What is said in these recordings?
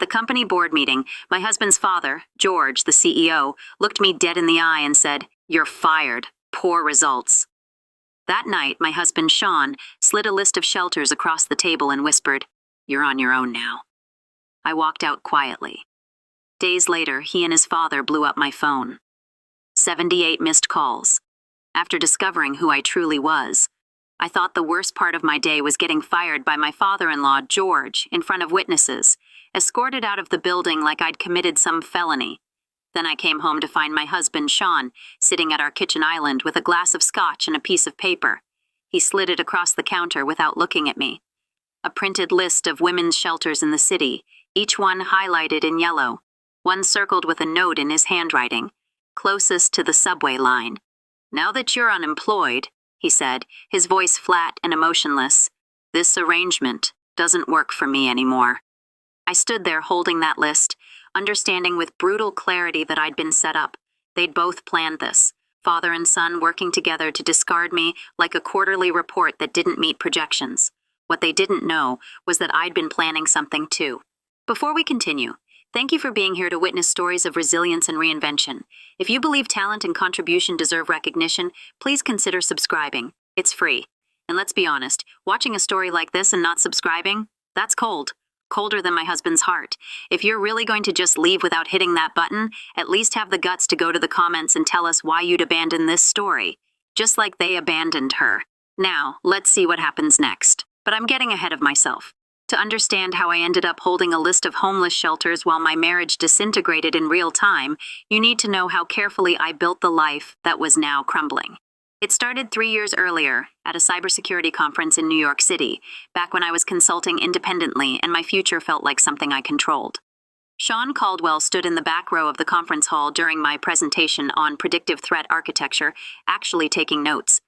the company board meeting, my husband's father, George, the CEO, looked me dead in the eye and said, "You're fired. Poor results." That night, my husband, Sean, slid a list of shelters across the table and whispered, "You're on your own now." I walked out quietly. Days later, he and his father blew up my phone. 78 missed calls. After discovering who I truly was, I thought the worst part of my day was getting fired by my father-in-law, George, in front of witnesses, escorted out of the building like I'd committed some felony. Then I came home to find my husband, Sean, sitting at our kitchen island with a glass of scotch and a piece of paper. He slid it across the counter without looking at me. A printed list of women's shelters in the city, each one highlighted in yellow, one circled with a note in his handwriting, closest to the subway line. "Now that you're unemployed," he said, his voice flat and emotionless, "this arrangement doesn't work for me anymore." I stood there holding that list, understanding with brutal clarity that I'd been set up. They'd both planned this, father and son working together to discard me like a quarterly report that didn't meet projections. What they didn't know was that I'd been planning something too. Before we continue, thank you for being here to witness stories of resilience and reinvention. If you believe talent and contribution deserve recognition, please consider subscribing. It's free. And let's be honest, watching a story like this and not subscribing, that's cold. Colder than my husband's heart. If you're really going to just leave without hitting that button, at least have the guts to go to the comments and tell us why you'd abandon this story, just like they abandoned her. Now, let's see what happens next. But I'm getting ahead of myself. To understand how I ended up holding a list of homeless shelters while my marriage disintegrated in real time, you need to know how carefully I built the life that was now crumbling. It started 3 years earlier, at a cybersecurity conference in New York City, back when I was consulting independently and my future felt like something I controlled. Sean Caldwell stood in the back row of the conference hall during my presentation on predictive threat architecture, actually taking notes.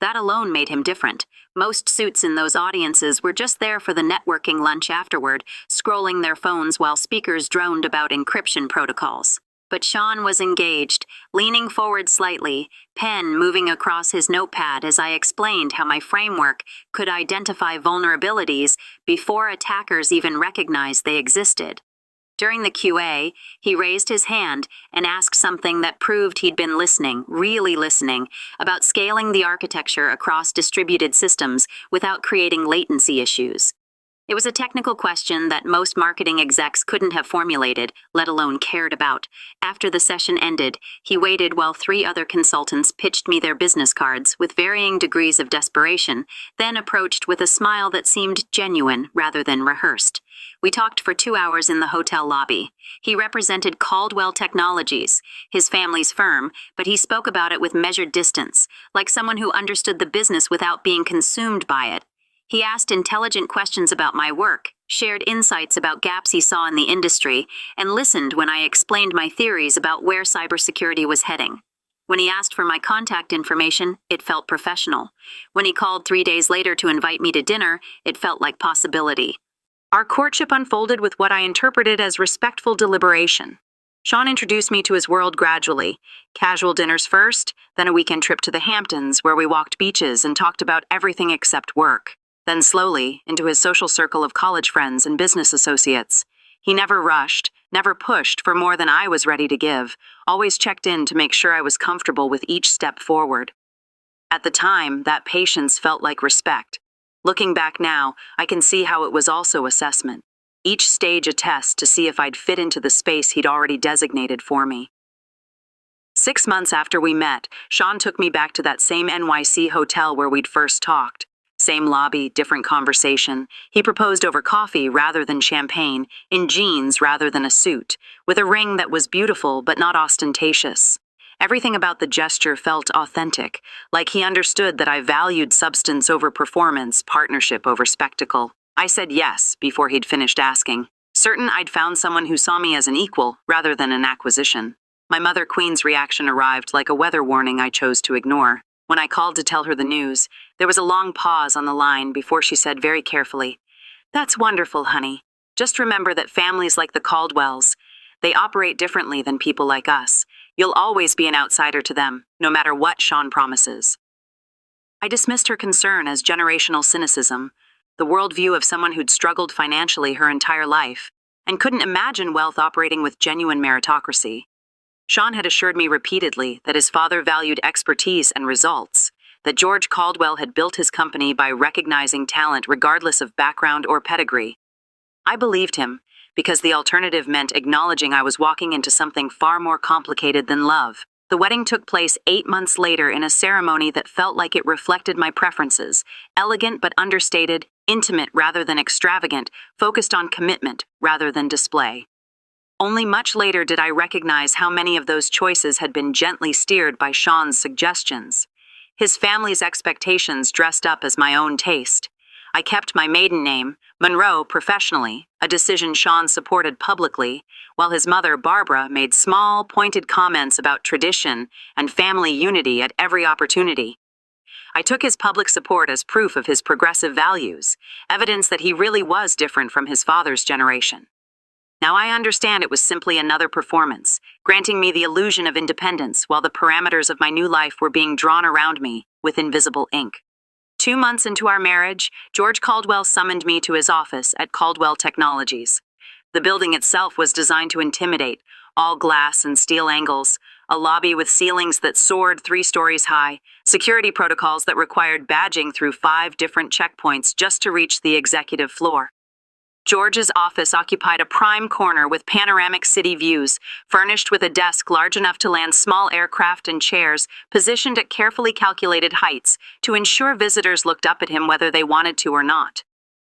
That alone made him different. Most suits in those audiences were just there for the networking lunch afterward, scrolling their phones while speakers droned about encryption protocols. But Sean was engaged, leaning forward slightly, pen moving across his notepad as I explained how my framework could identify vulnerabilities before attackers even recognized they existed. During the QA, he raised his hand and asked something that proved he'd been listening, really listening, about scaling the architecture across distributed systems without creating latency issues. It was a technical question that most marketing execs couldn't have formulated, let alone cared about. After the session ended, he waited while 3 other consultants pitched me their business cards with varying degrees of desperation, then approached with a smile that seemed genuine rather than rehearsed. We talked for 2 hours in the hotel lobby. He represented Caldwell Technologies, his family's firm, but he spoke about it with measured distance, like someone who understood the business without being consumed by it. He asked intelligent questions about my work, shared insights about gaps he saw in the industry, and listened when I explained my theories about where cybersecurity was heading. When he asked for my contact information, it felt professional. When he called 3 days later to invite me to dinner, it felt like possibility. Our courtship unfolded with what I interpreted as respectful deliberation. Sean introduced me to his world gradually. Casual dinners first, then a weekend trip to the Hamptons where we walked beaches and talked about everything except work. Then slowly into his social circle of college friends and business associates. He never rushed, never pushed for more than I was ready to give, always checked in to make sure I was comfortable with each step forward. At the time, that patience felt like respect. Looking back now, I can see how it was also assessment. Each stage a test to see if I'd fit into the space he'd already designated for me. 6 months after we met, Sean took me back to that same NYC hotel where we'd first talked. Same lobby, different conversation. He proposed over coffee rather than champagne, in jeans rather than a suit, with a ring that was beautiful but not ostentatious. Everything about the gesture felt authentic, like he understood that I valued substance over performance, partnership over spectacle. I said yes before he'd finished asking, certain I'd found someone who saw me as an equal rather than an acquisition. My mother Queen's reaction arrived like a weather warning I chose to ignore. When I called to tell her the news, there was a long pause on the line before she said very carefully, "That's wonderful, honey. Just remember that families like the Caldwells, they operate differently than people like us. You'll always be an outsider to them, no matter what Sean promises." I dismissed her concern as generational cynicism, the worldview of someone who'd struggled financially her entire life. and couldn't imagine wealth operating with genuine meritocracy. Sean had assured me repeatedly that his father valued expertise and results, that George Caldwell had built his company by recognizing talent regardless of background or pedigree. I believed him, because the alternative meant acknowledging I was walking into something far more complicated than love. The wedding took place 8 months later in a ceremony that felt like it reflected my preferences, elegant but understated, intimate rather than extravagant, focused on commitment rather than display. Only much later did I recognize how many of those choices had been gently steered by Sean's suggestions. His family's expectations dressed up as my own taste. I kept my maiden name, Monroe, professionally, a decision Sean supported publicly, while his mother, Barbara, made small, pointed comments about tradition and family unity at every opportunity. I took his public support as proof of his progressive values, evidence that he really was different from his father's generation. Now I understand it was simply another performance, granting me the illusion of independence while the parameters of my new life were being drawn around me with invisible ink. 2 months into our marriage, George Caldwell summoned me to his office at Caldwell Technologies. The building itself was designed to intimidate, all glass and steel angles, a lobby with ceilings that soared 3 stories high, security protocols that required badging through 5 different checkpoints just to reach the executive floor. George's office occupied a prime corner with panoramic city views, furnished with a desk large enough to land small aircraft and chairs positioned at carefully calculated heights to ensure visitors looked up at him whether they wanted to or not.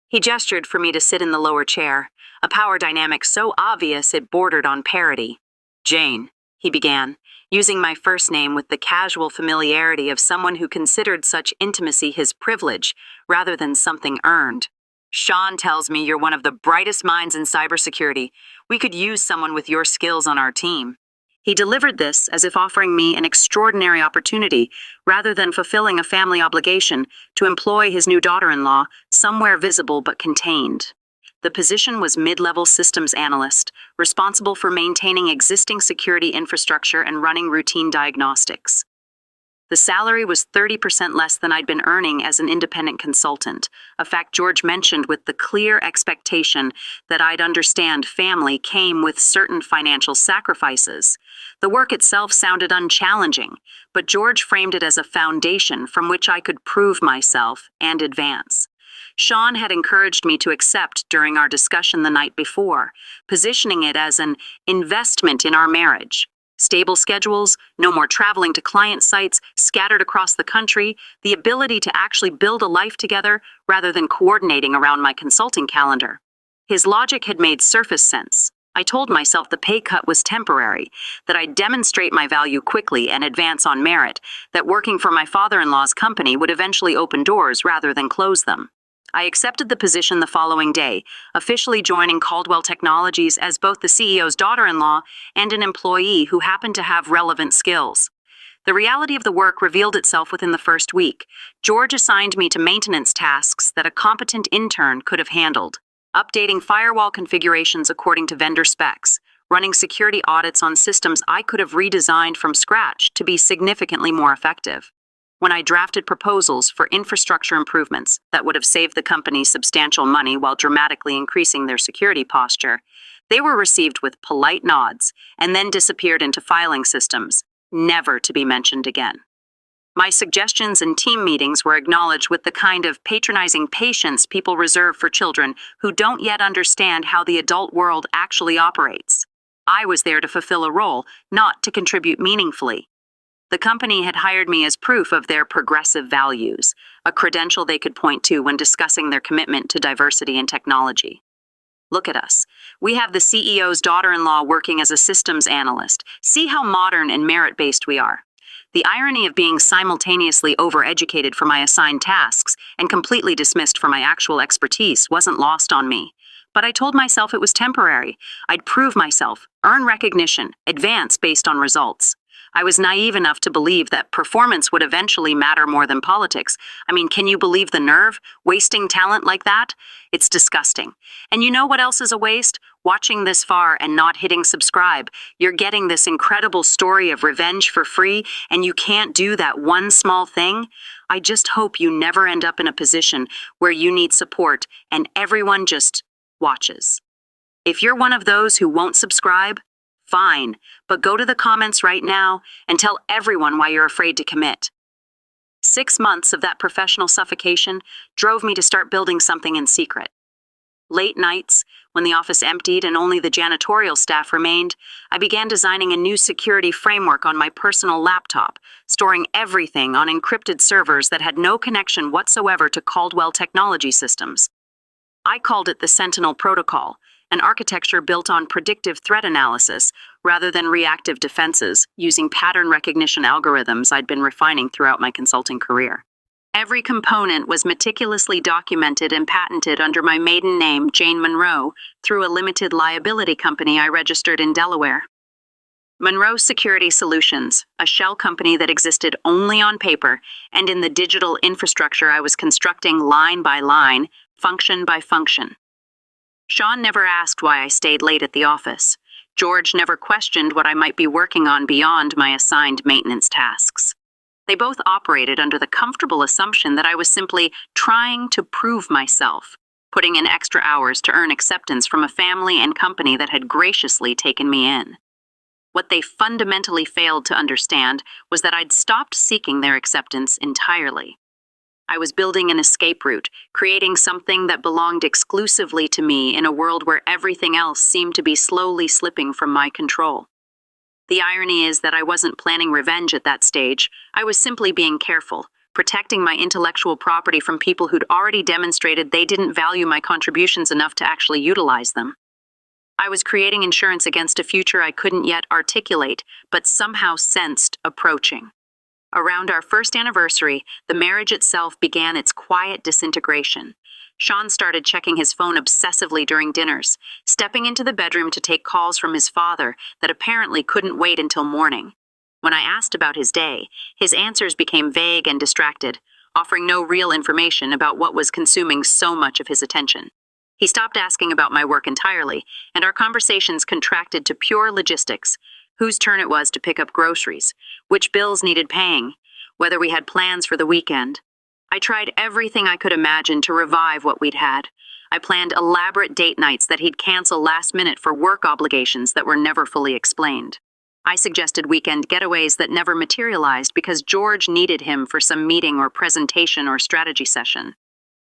He gestured for me to sit in the lower chair, a power dynamic so obvious it bordered on parody. "Jane," he began, using my first name with the casual familiarity of someone who considered such intimacy his privilege rather than something earned. "Sean tells me you're one of the brightest minds in cybersecurity. We could use someone with your skills on our team." He delivered this as if offering me an extraordinary opportunity, rather than fulfilling a family obligation, to employ his new daughter-in-law, somewhere visible but contained. The position was mid-level systems analyst, responsible for maintaining existing security infrastructure and running routine diagnostics. The salary was 30% less than I'd been earning as an independent consultant, a fact George mentioned with the clear expectation that I'd understand family came with certain financial sacrifices. The work itself sounded unchallenging, but George framed it as a foundation from which I could prove myself and advance. Sean had encouraged me to accept during our discussion the night before, positioning it as an investment in our marriage. Stable schedules, no more traveling to client sites scattered across the country, the ability to actually build a life together rather than coordinating around my consulting calendar. His logic had made surface sense. I told myself the pay cut was temporary, that I'd demonstrate my value quickly and advance on merit, that working for my father-in-law's company would eventually open doors rather than close them. I accepted the position the following day, officially joining Caldwell Technologies as both the CEO's daughter-in-law and an employee who happened to have relevant skills. The reality of the work revealed itself within the first week. George assigned me to maintenance tasks that a competent intern could have handled, updating firewall configurations according to vendor specs, running security audits on systems I could have redesigned from scratch to be significantly more effective. When I drafted proposals for infrastructure improvements that would have saved the company substantial money while dramatically increasing their security posture, they were received with polite nods and then disappeared into filing systems, never to be mentioned again. My suggestions and team meetings were acknowledged with the kind of patronizing patience people reserve for children who don't yet understand how the adult world actually operates. I was there to fulfill a role, not to contribute meaningfully. The company had hired me as proof of their progressive values, a credential they could point to when discussing their commitment to diversity and technology. Look at us. We have the CEO's daughter-in-law working as a systems analyst. See how modern and merit-based we are. The irony of being simultaneously overeducated for my assigned tasks and completely dismissed for my actual expertise wasn't lost on me. But I told myself it was temporary. I'd prove myself, earn recognition, advance based on results. I was naive enough to believe that performance would eventually matter more than politics. I mean, can you believe the nerve? Wasting talent like that? It's disgusting. And you know what else is a waste? Watching this far and not hitting subscribe. You're getting this incredible story of revenge for free, and you can't do that one small thing. I just hope you never end up in a position where you need support and everyone just watches. If you're one of those who won't subscribe, fine, but go to the comments right now and tell everyone why you're afraid to commit. 6 months of that professional suffocation drove me to start building something in secret. Late nights, when the office emptied and only the janitorial staff remained, I began designing a new security framework on my personal laptop, storing everything on encrypted servers that had no connection whatsoever to Caldwell technology systems. I called it the Sentinel Protocol, an architecture built on predictive threat analysis rather than reactive defenses, using pattern recognition algorithms I'd been refining throughout my consulting career. Every component was meticulously documented and patented under my maiden name, Jane Monroe, through a limited liability company I registered in Delaware. Monroe Security Solutions, a shell company that existed only on paper and in the digital infrastructure I was constructing line by line, function by function. Sean never asked why I stayed late at the office. George never questioned what I might be working on beyond my assigned maintenance tasks. They both operated under the comfortable assumption that I was simply trying to prove myself, putting in extra hours to earn acceptance from a family and company that had graciously taken me in. What they fundamentally failed to understand was that I'd stopped seeking their acceptance entirely. I was building an escape route, creating something that belonged exclusively to me in a world where everything else seemed to be slowly slipping from my control. The irony is that I wasn't planning revenge at that stage. I was simply being careful, protecting my intellectual property from people who'd already demonstrated they didn't value my contributions enough to actually utilize them. I was creating insurance against a future I couldn't yet articulate, but somehow sensed approaching. Around our first anniversary, the marriage itself began its quiet disintegration. Sean started checking his phone obsessively during dinners, stepping into the bedroom to take calls from his father that apparently couldn't wait until morning. When I asked about his day, his answers became vague and distracted, offering no real information about what was consuming so much of his attention. He stopped asking about my work entirely, and our conversations contracted to pure logistics: whose turn it was to pick up groceries, which bills needed paying, whether we had plans for the weekend. I tried everything I could imagine to revive what we'd had. I planned elaborate date nights that he'd cancel last minute for work obligations that were never fully explained. I suggested weekend getaways that never materialized because George needed him for some meeting or presentation or strategy session.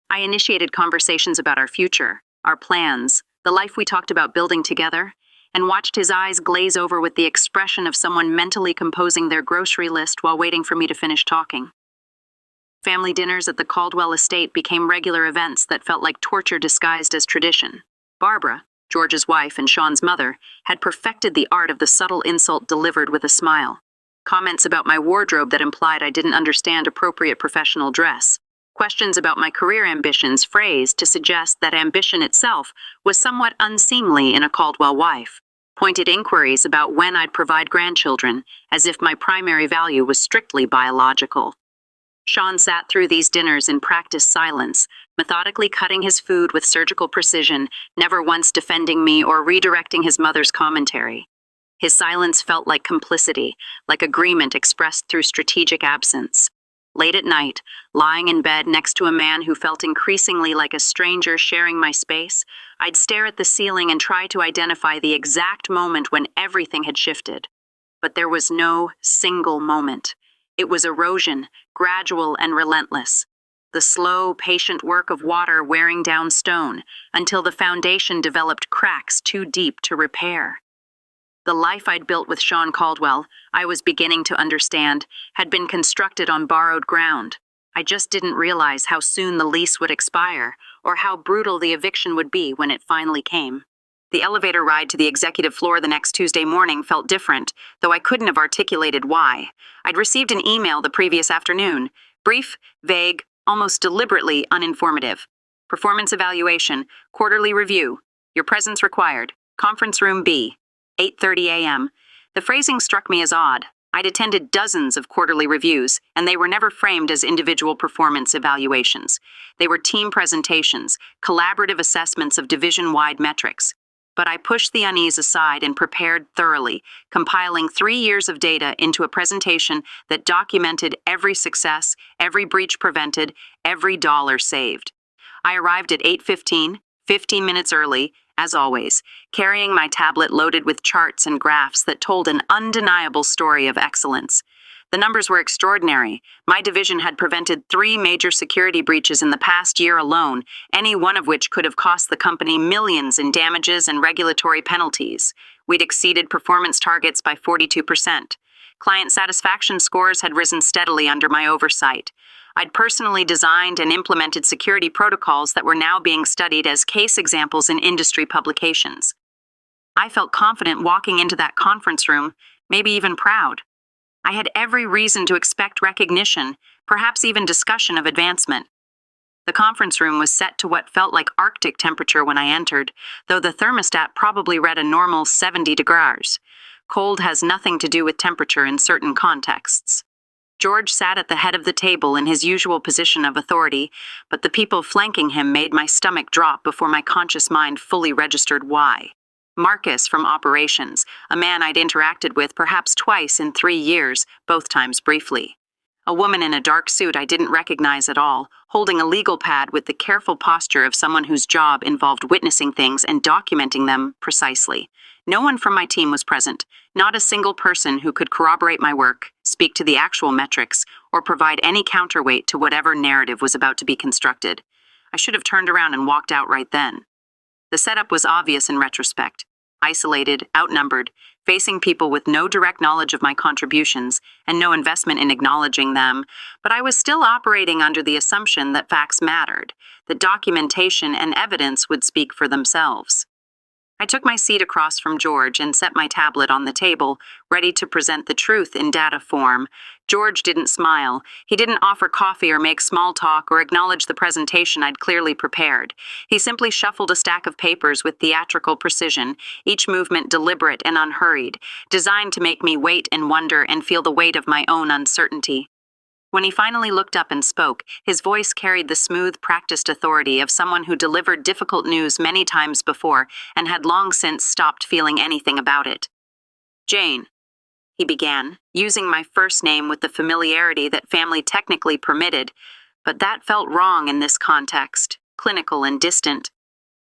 I initiated conversations about our future, our plans, the life we talked about building together, and watched his eyes glaze over with the expression of someone mentally composing their grocery list while waiting for me to finish talking. Family dinners at the Caldwell estate became regular events that felt like torture disguised as tradition. Barbara, George's wife and Sean's mother, had perfected the art of the subtle insult delivered with a smile. Comments about my wardrobe that implied I didn't understand appropriate professional dress. Questions about my career ambitions phrased to suggest that ambition itself was somewhat unseemly in a Caldwell wife. Pointed inquiries about when I'd provide grandchildren, as if my primary value was strictly biological. Sean sat through these dinners in practiced silence, methodically cutting his food with surgical precision, never once defending me or redirecting his mother's commentary. His silence felt like complicity, like agreement expressed through strategic absence. Late at night, lying in bed next to a man who felt increasingly like a stranger sharing my space, I'd stare at the ceiling and try to identify the exact moment when everything had shifted. But there was no single moment. It was erosion, gradual and relentless. The slow, patient work of water wearing down stone until the foundation developed cracks too deep to repair. The life I'd built with Sean Caldwell, I was beginning to understand, had been constructed on borrowed ground. I just didn't realize how soon the lease would expire, or how brutal the eviction would be when it finally came. The elevator ride to the executive floor the next Tuesday morning felt different, though I couldn't have articulated why. I'd received an email the previous afternoon. Brief, vague, almost deliberately uninformative. Performance evaluation, quarterly review. Your presence required. Conference room B. 8:30 a.m. The phrasing struck me as odd. I'd attended dozens of quarterly reviews, and they were never framed as individual performance evaluations. They were team presentations, collaborative assessments of division-wide metrics. But I pushed the unease aside and prepared thoroughly, compiling 3 years of data into a presentation that documented every success, every breach prevented, every dollar saved. I arrived at 8:15, 15 minutes early, as always, carrying my tablet loaded with charts and graphs that told an undeniable story of excellence. The numbers were extraordinary. My division had prevented 3 major security breaches in the past year alone, any one of which could have cost the company millions in damages and regulatory penalties. We'd exceeded performance targets by 42%. Client satisfaction scores had risen steadily under my oversight. I'd personally designed and implemented security protocols that were now being studied as case examples in industry publications. I felt confident walking into that conference room, maybe even proud. I had every reason to expect recognition, perhaps even discussion of advancement. The conference room was set to what felt like Arctic temperature when I entered, though the thermostat probably read a normal 70 degrees. Cold has nothing to do with temperature in certain contexts. George sat at the head of the table in his usual position of authority, but the people flanking him made my stomach drop before my conscious mind fully registered why. Marcus from operations, a man I'd interacted with perhaps twice in 3 years, both times briefly. A woman in a dark suit I didn't recognize at all, holding a legal pad with the careful posture of someone whose job involved witnessing things and documenting them precisely. No one from my team was present, not a single person who could corroborate my work, speak to the actual metrics, or provide any counterweight to whatever narrative was about to be constructed. I should have turned around and walked out right then. The setup was obvious in retrospect. Isolated, outnumbered, facing people with no direct knowledge of my contributions and no investment in acknowledging them, but I was still operating under the assumption that facts mattered, that documentation and evidence would speak for themselves. I took my seat across from George and set my tablet on the table, ready to present the truth in data form. George didn't smile. He didn't offer coffee or make small talk or acknowledge the presentation I'd clearly prepared. He simply shuffled a stack of papers with theatrical precision, each movement deliberate and unhurried, designed to make me wait and wonder and feel the weight of my own uncertainty. When he finally looked up and spoke, his voice carried the smooth, practiced authority of someone who delivered difficult news many times before and had long since stopped feeling anything about it. "Jane," he began, using my first name with the familiarity that family technically permitted, but that felt wrong in this context, clinical and distant.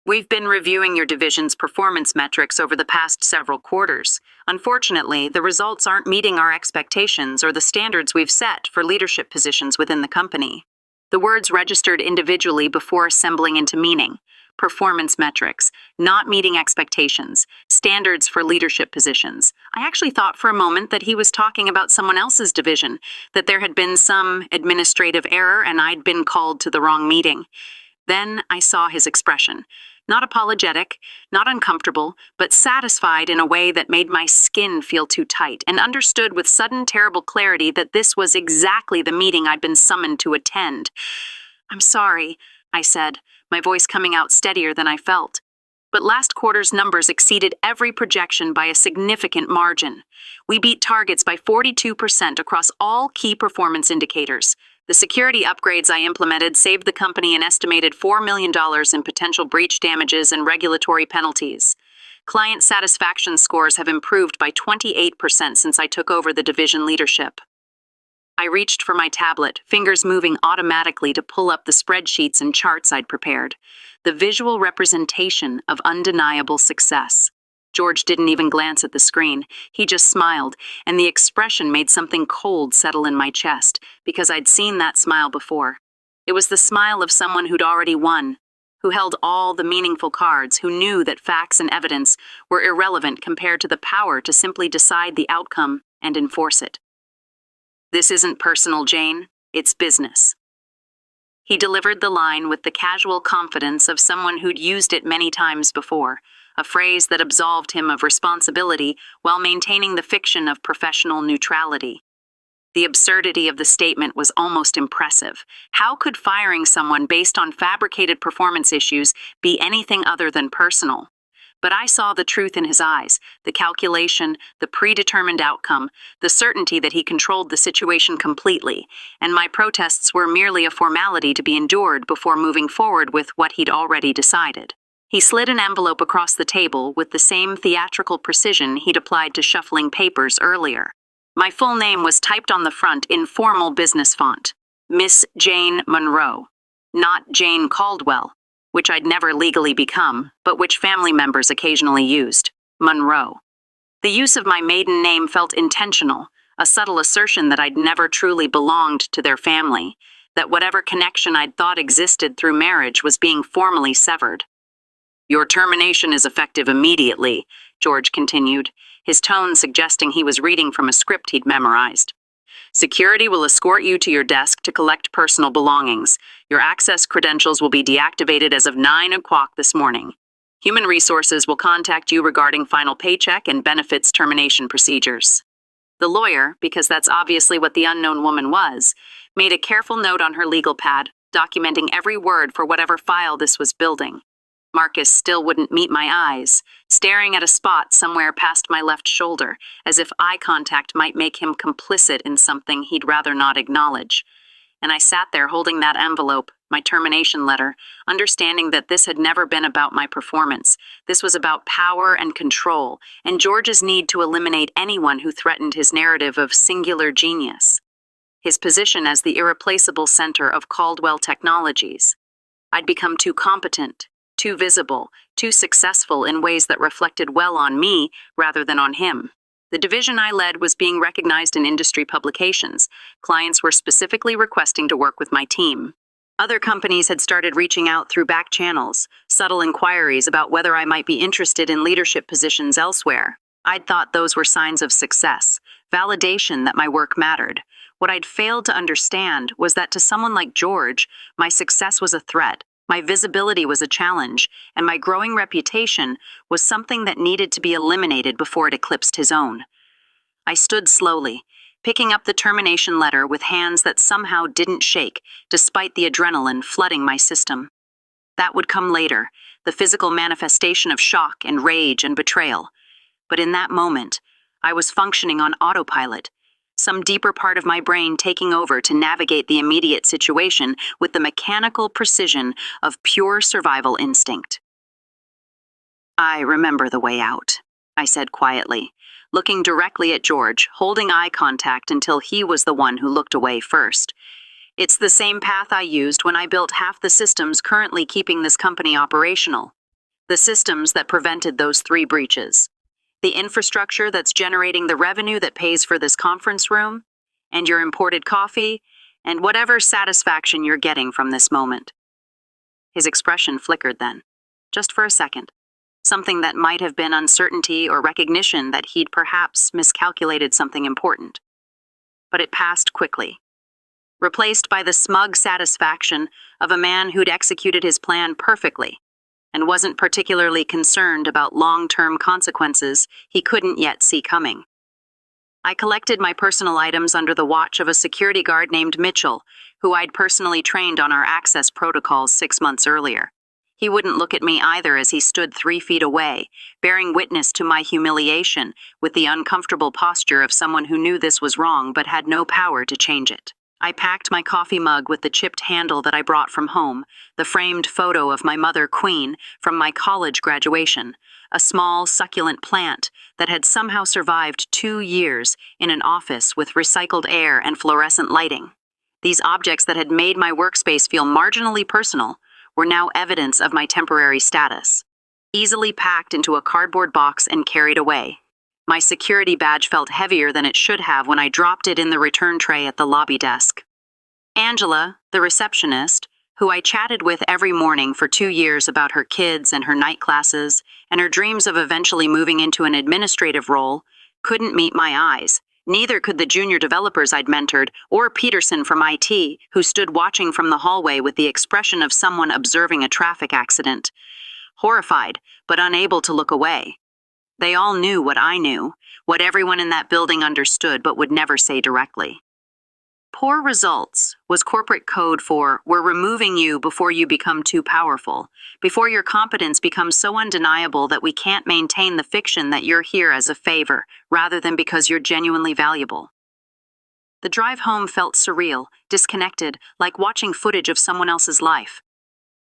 "We've been reviewing your division's performance metrics over the past several quarters. Unfortunately, the results aren't meeting our expectations or the standards we've set for leadership positions within the company." The words registered individually before assembling into meaning. Performance metrics, not meeting expectations, standards for leadership positions. I actually thought for a moment that he was talking about someone else's division, that there had been some administrative error and I'd been called to the wrong meeting. Then I saw his expression. Not apologetic, not uncomfortable, but satisfied in a way that made my skin feel too tight, and understood with sudden terrible clarity that this was exactly the meeting I'd been summoned to attend. "I'm sorry," I said, my voice coming out steadier than I felt. But last quarter's numbers exceeded every projection by a significant margin. We beat targets by 42% across all key performance indicators. The security upgrades I implemented saved the company an estimated $4 million in potential breach damages and regulatory penalties. Client satisfaction scores have improved by 28% since I took over the division leadership. I reached for my tablet, fingers moving automatically to pull up the spreadsheets and charts I'd prepared. The visual representation of undeniable success. George didn't even glance at the screen. He just smiled, and the expression made something cold settle in my chest, because I'd seen that smile before. It was the smile of someone who'd already won, who held all the meaningful cards, who knew that facts and evidence were irrelevant compared to the power to simply decide the outcome and enforce it. "This isn't personal, Jane. It's business." He delivered the line with the casual confidence of someone who'd used it many times before, a phrase that absolved him of responsibility while maintaining the fiction of professional neutrality. The absurdity of the statement was almost impressive. How could firing someone based on fabricated performance issues be anything other than personal? But I saw the truth in his eyes, the calculation, the predetermined outcome, the certainty that he controlled the situation completely, and my protests were merely a formality to be endured before moving forward with what he'd already decided. He slid an envelope across the table with the same theatrical precision he'd applied to shuffling papers earlier. My full name was typed on the front in formal business font. Miss Jane Monroe. Not Jane Caldwell. which I'd never legally become, but which family members occasionally used, Monroe. The use of my maiden name felt intentional, a subtle assertion that I'd never truly belonged to their family, that whatever connection I'd thought existed through marriage was being formally severed. "Your termination is effective immediately," George continued, his tone suggesting he was reading from a script he'd memorized. "Security will escort you to your desk to collect personal belongings. Your access credentials will be deactivated as of 9 o'clock this morning. Human Resources will contact you regarding final paycheck and benefits termination procedures." The lawyer, because that's obviously what the unknown woman was, made a careful note on her legal pad, documenting every word for whatever file this was building. Marcus still wouldn't meet my eyes, staring at a spot somewhere past my left shoulder, as if eye contact might make him complicit in something he'd rather not acknowledge. And I sat there holding that envelope, my termination letter, understanding that this had never been about my performance. This was about power and control, and George's need to eliminate anyone who threatened his narrative of singular genius. His position as the irreplaceable center of Caldwell Technologies. I'd become too competent, too visible, too successful in ways that reflected well on me rather than on him. The division I led was being recognized in industry publications. Clients were specifically requesting to work with my team. Other companies had started reaching out through back channels, subtle inquiries about whether I might be interested in leadership positions elsewhere. I'd thought those were signs of success, validation that my work mattered. What I'd failed to understand was that to someone like George, my success was a threat. My visibility was a challenge, and my growing reputation was something that needed to be eliminated before it eclipsed his own. I stood slowly, picking up the termination letter with hands that somehow didn't shake, despite the adrenaline flooding my system. That would come later, the physical manifestation of shock and rage and betrayal. But in that moment, I was functioning on autopilot, some deeper part of my brain taking over to navigate the immediate situation with the mechanical precision of pure survival instinct. "I remember the way out," I said quietly, looking directly at George, holding eye contact until he was the one who looked away first. "It's the same path I used when I built half the systems currently keeping this company operational. The systems that prevented those 3 breaches. The infrastructure that's generating the revenue that pays for this conference room, and your imported coffee, and whatever satisfaction you're getting from this moment." His expression flickered then, just for a second. Something that might have been uncertainty or recognition that he'd perhaps miscalculated something important. But it passed quickly, replaced by the smug satisfaction of a man who'd executed his plan perfectly and wasn't particularly concerned about long-term consequences he couldn't yet see coming. I collected my personal items under the watch of a security guard named Mitchell, who I'd personally trained on our access protocols 6 months earlier. He wouldn't look at me either as he stood 3 feet away, bearing witness to my humiliation with the uncomfortable posture of someone who knew this was wrong but had no power to change it. I packed my coffee mug with the chipped handle that I brought from home, the framed photo of my mother, Queen, from my college graduation, a small, succulent plant that had somehow survived 2 years in an office with recycled air and fluorescent lighting. These objects that had made my workspace feel marginally personal were now evidence of my temporary status, easily packed into a cardboard box and carried away. My security badge felt heavier than it should have when I dropped it in the return tray at the lobby desk. Angela, the receptionist, who I chatted with every morning for 2 years about her kids and her night classes and her dreams of eventually moving into an administrative role, couldn't meet my eyes. Neither could the junior developers I'd mentored or Peterson from IT, who stood watching from the hallway with the expression of someone observing a traffic accident, horrified but unable to look away. They all knew what I knew, what everyone in that building understood but would never say directly. Poor results was corporate code for "we're removing you before you become too powerful, before your competence becomes so undeniable that we can't maintain the fiction that you're here as a favor, rather than because you're genuinely valuable." The drive home felt surreal, disconnected, like watching footage of someone else's life.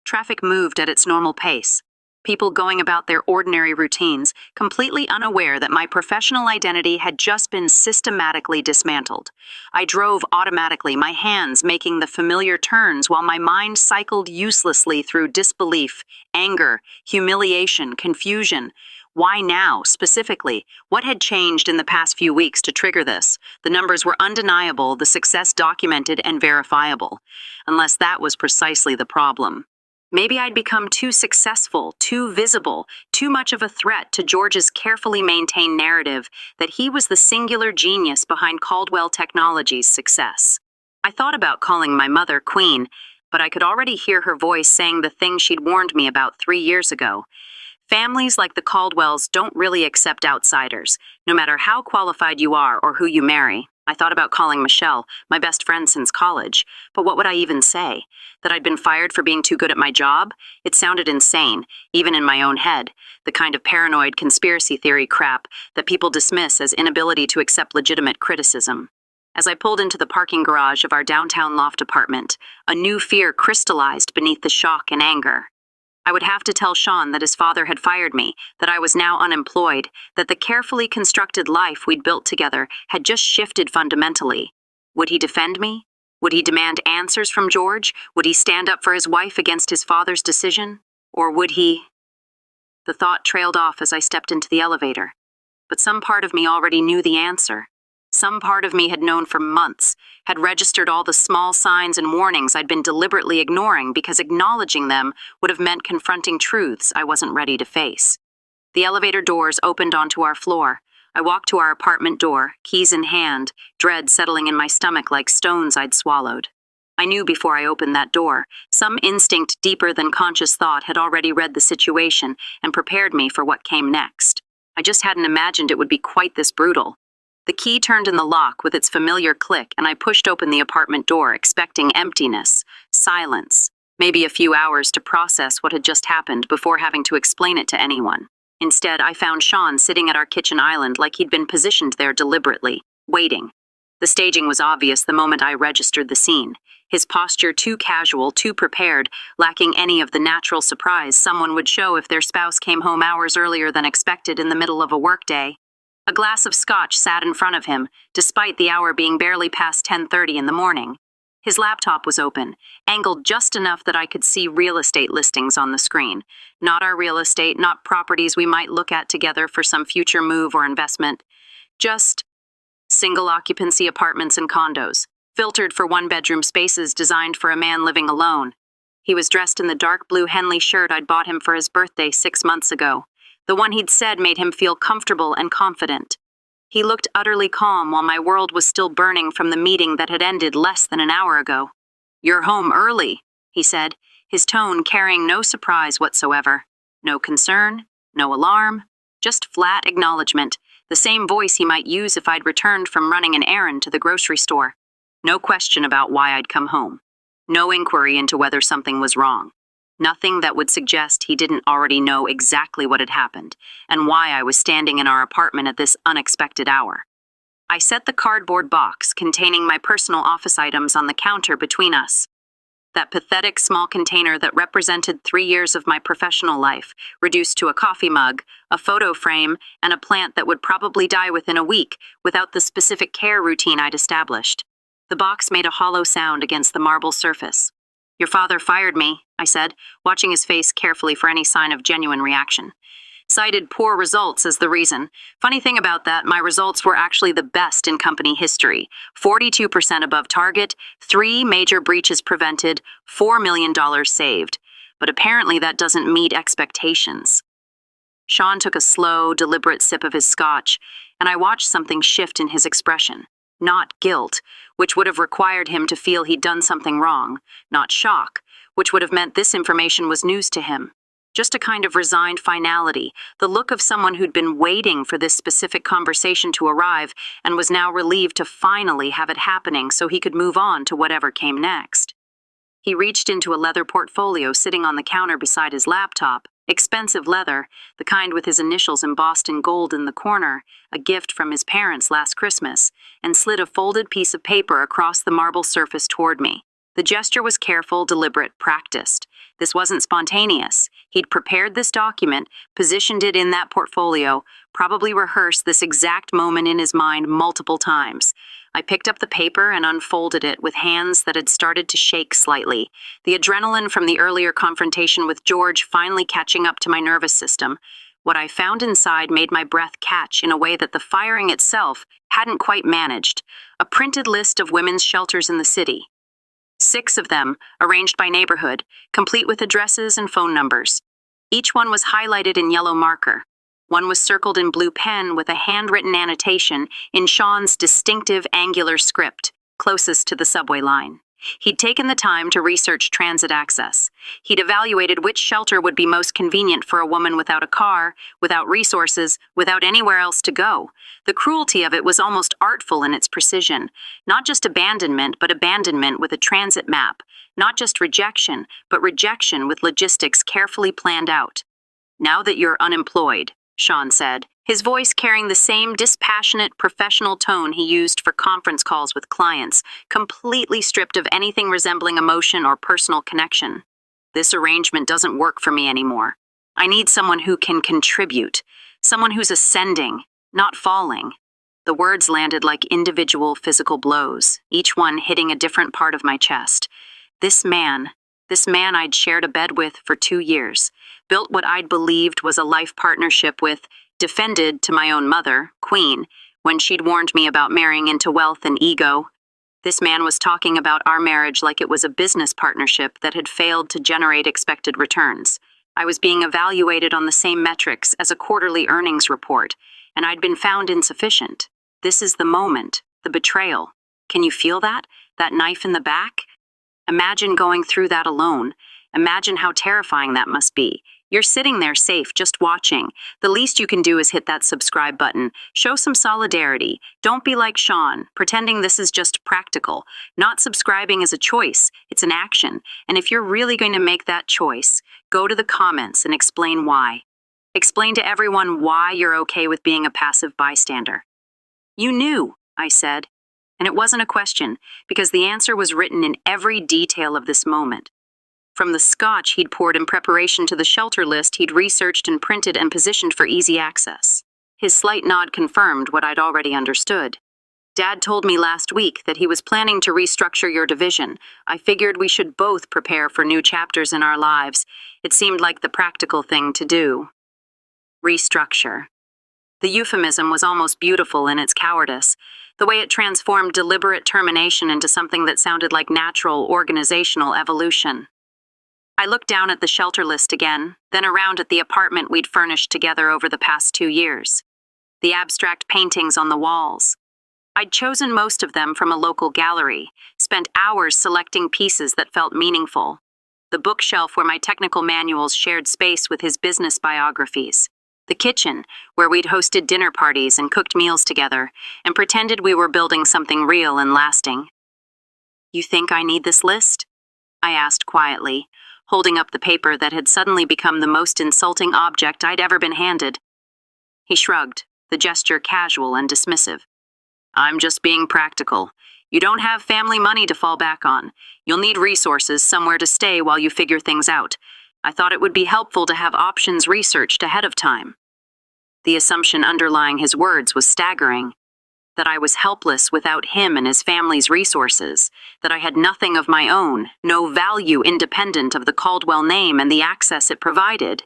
Traffic moved at its normal pace. People going about their ordinary routines, completely unaware that my professional identity had just been systematically dismantled. I drove automatically, my hands making the familiar turns while my mind cycled uselessly through disbelief, anger, humiliation, confusion. Why now, specifically? What had changed in the past few weeks to trigger this? The numbers were undeniable, the success documented and verifiable. Unless that was precisely the problem. Maybe I'd become too successful, too visible, too much of a threat to George's carefully maintained narrative that he was the singular genius behind Caldwell Technologies' success. I thought about calling my mother Queen, but I could already hear her voice saying the thing she'd warned me about 3 years ago. Families like the Caldwells don't really accept outsiders, no matter how qualified you are or who you marry. I thought about calling Michelle, my best friend since college, but what would I even say? That I'd been fired for being too good at my job? It sounded insane, even in my own head, the kind of paranoid conspiracy theory crap that people dismiss as inability to accept legitimate criticism. As I pulled into the parking garage of our downtown loft apartment, a new fear crystallized beneath the shock and anger. I would have to tell Sean that his father had fired me, that I was now unemployed, that the carefully constructed life we'd built together had just shifted fundamentally. Would he defend me? Would he demand answers from George? Would he stand up for his wife against his father's decision? Or would he? The thought trailed off as I stepped into the elevator. But some part of me already knew the answer. Some part of me had known for months, had registered all the small signs and warnings I'd been deliberately ignoring because acknowledging them would have meant confronting truths I wasn't ready to face. The elevator doors opened onto our floor. I walked to our apartment door, keys in hand, dread settling in my stomach like stones I'd swallowed. I knew before I opened that door, some instinct deeper than conscious thought had already read the situation and prepared me for what came next. I just hadn't imagined it would be quite this brutal. The key turned in the lock with its familiar click, and I pushed open the apartment door, expecting emptiness, silence, maybe a few hours to process what had just happened before having to explain it to anyone. Instead, I found Sean sitting at our kitchen island like he'd been positioned there deliberately, waiting. The staging was obvious the moment I registered the scene. His posture too casual, too prepared, lacking any of the natural surprise someone would show if their spouse came home hours earlier than expected in the middle of a workday. A glass of scotch sat in front of him, despite the hour being barely past 10:30 in the morning. His laptop was open, angled just enough that I could see real estate listings on the screen. Not our real estate, not properties we might look at together for some future move or investment. Just single occupancy apartments and condos, filtered for one-bedroom spaces designed for a man living alone. He was dressed in the dark blue Henley shirt I'd bought him for his birthday 6 months ago. The one he'd said made him feel comfortable and confident. He looked utterly calm while my world was still burning from the meeting that had ended less than an hour ago. "You're home early," he said, his tone carrying no surprise whatsoever. No concern, no alarm, just flat acknowledgement, the same voice he might use if I'd returned from running an errand to the grocery store. No question about why I'd come home. No inquiry into whether something was wrong. Nothing that would suggest he didn't already know exactly what had happened and why I was standing in our apartment at this unexpected hour. I set the cardboard box containing my personal office items on the counter between us. That pathetic small container that represented 3 years of my professional life, reduced to a coffee mug, a photo frame, and a plant that would probably die within a week without the specific care routine I'd established. The box made a hollow sound against the marble surface. "Your father fired me," I said, watching his face carefully for any sign of genuine reaction. "Cited poor results as the reason. Funny thing about that, my results were actually the best in company history. 42% above target, 3 major breaches prevented, $4 million saved. But apparently that doesn't meet expectations." Sean took a slow, deliberate sip of his scotch, and I watched something shift in his expression. Not guilt, which would have required him to feel he'd done something wrong. Not shock, which would have meant this information was news to him. Just a kind of resigned finality, the look of someone who'd been waiting for this specific conversation to arrive and was now relieved to finally have it happening so he could move on to whatever came next. He reached into a leather portfolio sitting on the counter beside his laptop, expensive leather, the kind with his initials embossed in gold in the corner, a gift from his parents last Christmas, and slid a folded piece of paper across the marble surface toward me. The gesture was careful, deliberate, practiced. This wasn't spontaneous. He'd prepared this document, positioned it in that portfolio, probably rehearsed this exact moment in his mind multiple times. I picked up the paper and unfolded it with hands that had started to shake slightly, the adrenaline from the earlier confrontation with George finally catching up to my nervous system. What I found inside made my breath catch in a way that the firing itself hadn't quite managed. A printed list of women's shelters in the city. 6 of them, arranged by neighborhood, complete with addresses and phone numbers. Each one was highlighted in yellow marker. One was circled in blue pen with a handwritten annotation in Sean's distinctive angular script, closest to the subway line. He'd taken the time to research transit access. He'd evaluated which shelter would be most convenient for a woman without a car, without resources, without anywhere else to go. The cruelty of it was almost artful in its precision. Not just abandonment, but abandonment with a transit map. Not just rejection, but rejection with logistics carefully planned out. "Now that you're unemployed," Sean said, his voice carrying the same dispassionate, professional tone he used for conference calls with clients, completely stripped of anything resembling emotion or personal connection. "This arrangement doesn't work for me anymore. I need someone who can contribute, someone who's ascending, not falling." The words landed like individual physical blows, each one hitting a different part of my chest. This man I'd shared a bed with for 2 years, built what I'd believed was a life partnership with, defended to my own mother, Queen, when she'd warned me about marrying into wealth and ego. This man was talking about our marriage like it was a business partnership that had failed to generate expected returns. I was being evaluated on the same metrics as a quarterly earnings report, and I'd been found insufficient. This is the moment, the betrayal. Can you feel that? That knife in the back? Imagine going through that alone. Imagine how terrifying that must be. You're sitting there safe, just watching. The least you can do is hit that subscribe button. Show some solidarity. Don't be like Sean, pretending this is just practical. Not subscribing is a choice. It's an action. And if you're really going to make that choice, go to the comments and explain why. Explain to everyone why you're okay with being a passive bystander. "You knew," I said. And it wasn't a question, because the answer was written in every detail of this moment. From the scotch he'd poured in preparation to the shelter list he'd researched and printed and positioned for easy access. His slight nod confirmed what I'd already understood. "Dad told me last week that he was planning to restructure your division. I figured we should both prepare for new chapters in our lives. It seemed like the practical thing to do." Restructure. The euphemism was almost beautiful in its cowardice, the way it transformed deliberate termination into something that sounded like natural organizational evolution. I looked down at the shelter list again, then around at the apartment we'd furnished together over the past 2 years. The abstract paintings on the walls. I'd chosen most of them from a local gallery, spent hours selecting pieces that felt meaningful. The bookshelf where my technical manuals shared space with his business biographies. The kitchen, where we'd hosted dinner parties and cooked meals together, and pretended we were building something real and lasting. "You think I need this list?" I asked quietly, holding up the paper that had suddenly become the most insulting object I'd ever been handed. He shrugged, the gesture casual and dismissive. "I'm just being practical. You don't have family money to fall back on. You'll need resources, somewhere to stay while you figure things out. I thought it would be helpful to have options researched ahead of time." The assumption underlying his words was staggering. That I was helpless without him and his family's resources. That I had nothing of my own, no value independent of the Caldwell name and the access it provided.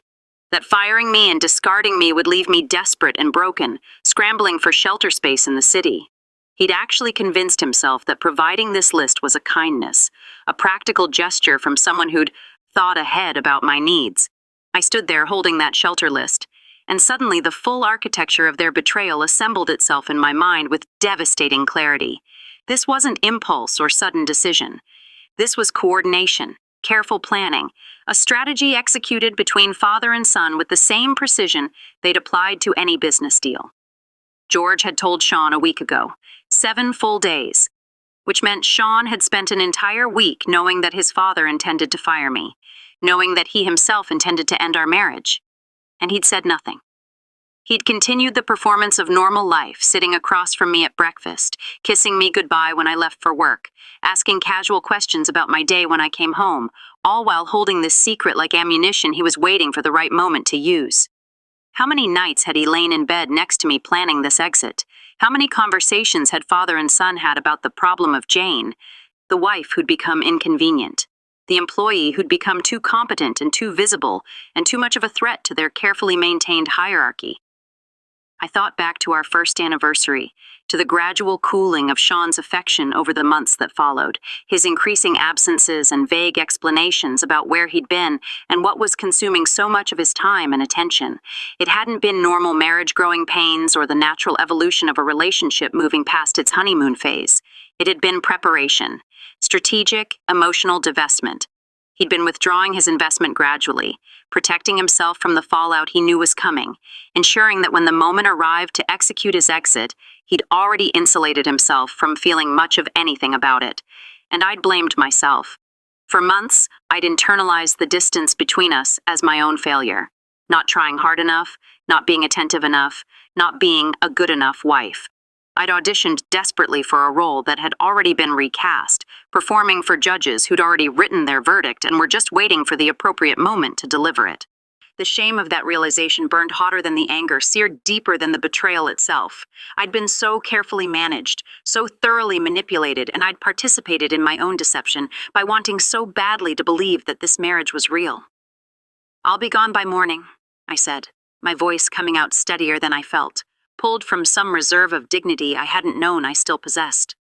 That firing me and discarding me would leave me desperate and broken, scrambling for shelter space in the city. He'd actually convinced himself that providing this list was a kindness, a practical gesture from someone who'd thought ahead about my needs. I stood there holding that shelter list, and suddenly the full architecture of their betrayal assembled itself in my mind with devastating clarity. This wasn't impulse or sudden decision. This was coordination, careful planning, a strategy executed between father and son with the same precision they'd applied to any business deal. George had told Sean a week ago, 7 full days, which meant Sean had spent an entire week knowing that his father intended to fire me, knowing that he himself intended to end our marriage. And he'd said nothing. He'd continued the performance of normal life, sitting across from me at breakfast, kissing me goodbye when I left for work, asking casual questions about my day when I came home, all while holding this secret like ammunition he was waiting for the right moment to use. How many nights had he lain in bed next to me planning this exit? How many conversations had father and son had about the problem of Jane, the wife who'd become inconvenient, the employee who'd become too competent and too visible and too much of a threat to their carefully maintained hierarchy? I thought back to our first anniversary, to the gradual cooling of Sean's affection over the months that followed, his increasing absences and vague explanations about where he'd been and what was consuming so much of his time and attention. It hadn't been normal marriage growing pains or the natural evolution of a relationship moving past its honeymoon phase. It had been preparation, strategic, emotional divestment. He'd been withdrawing his investment gradually, protecting himself from the fallout he knew was coming, ensuring that when the moment arrived to execute his exit, he'd already insulated himself from feeling much of anything about it. And I'd blamed myself. For months, I'd internalized the distance between us as my own failure. Not trying hard enough, not being attentive enough, not being a good enough wife. I'd auditioned desperately for a role that had already been recast, performing for judges who'd already written their verdict and were just waiting for the appropriate moment to deliver it. The shame of that realization burned hotter than the anger, seared deeper than the betrayal itself. I'd been so carefully managed, so thoroughly manipulated, and I'd participated in my own deception by wanting so badly to believe that this marriage was real. "I'll be gone by morning," I said, my voice coming out steadier than I felt, pulled from some reserve of dignity I hadn't known I still possessed.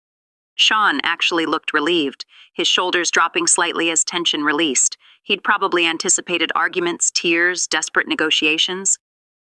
Sean actually looked relieved, his shoulders dropping slightly as tension released. He'd probably anticipated arguments, tears, desperate negotiations.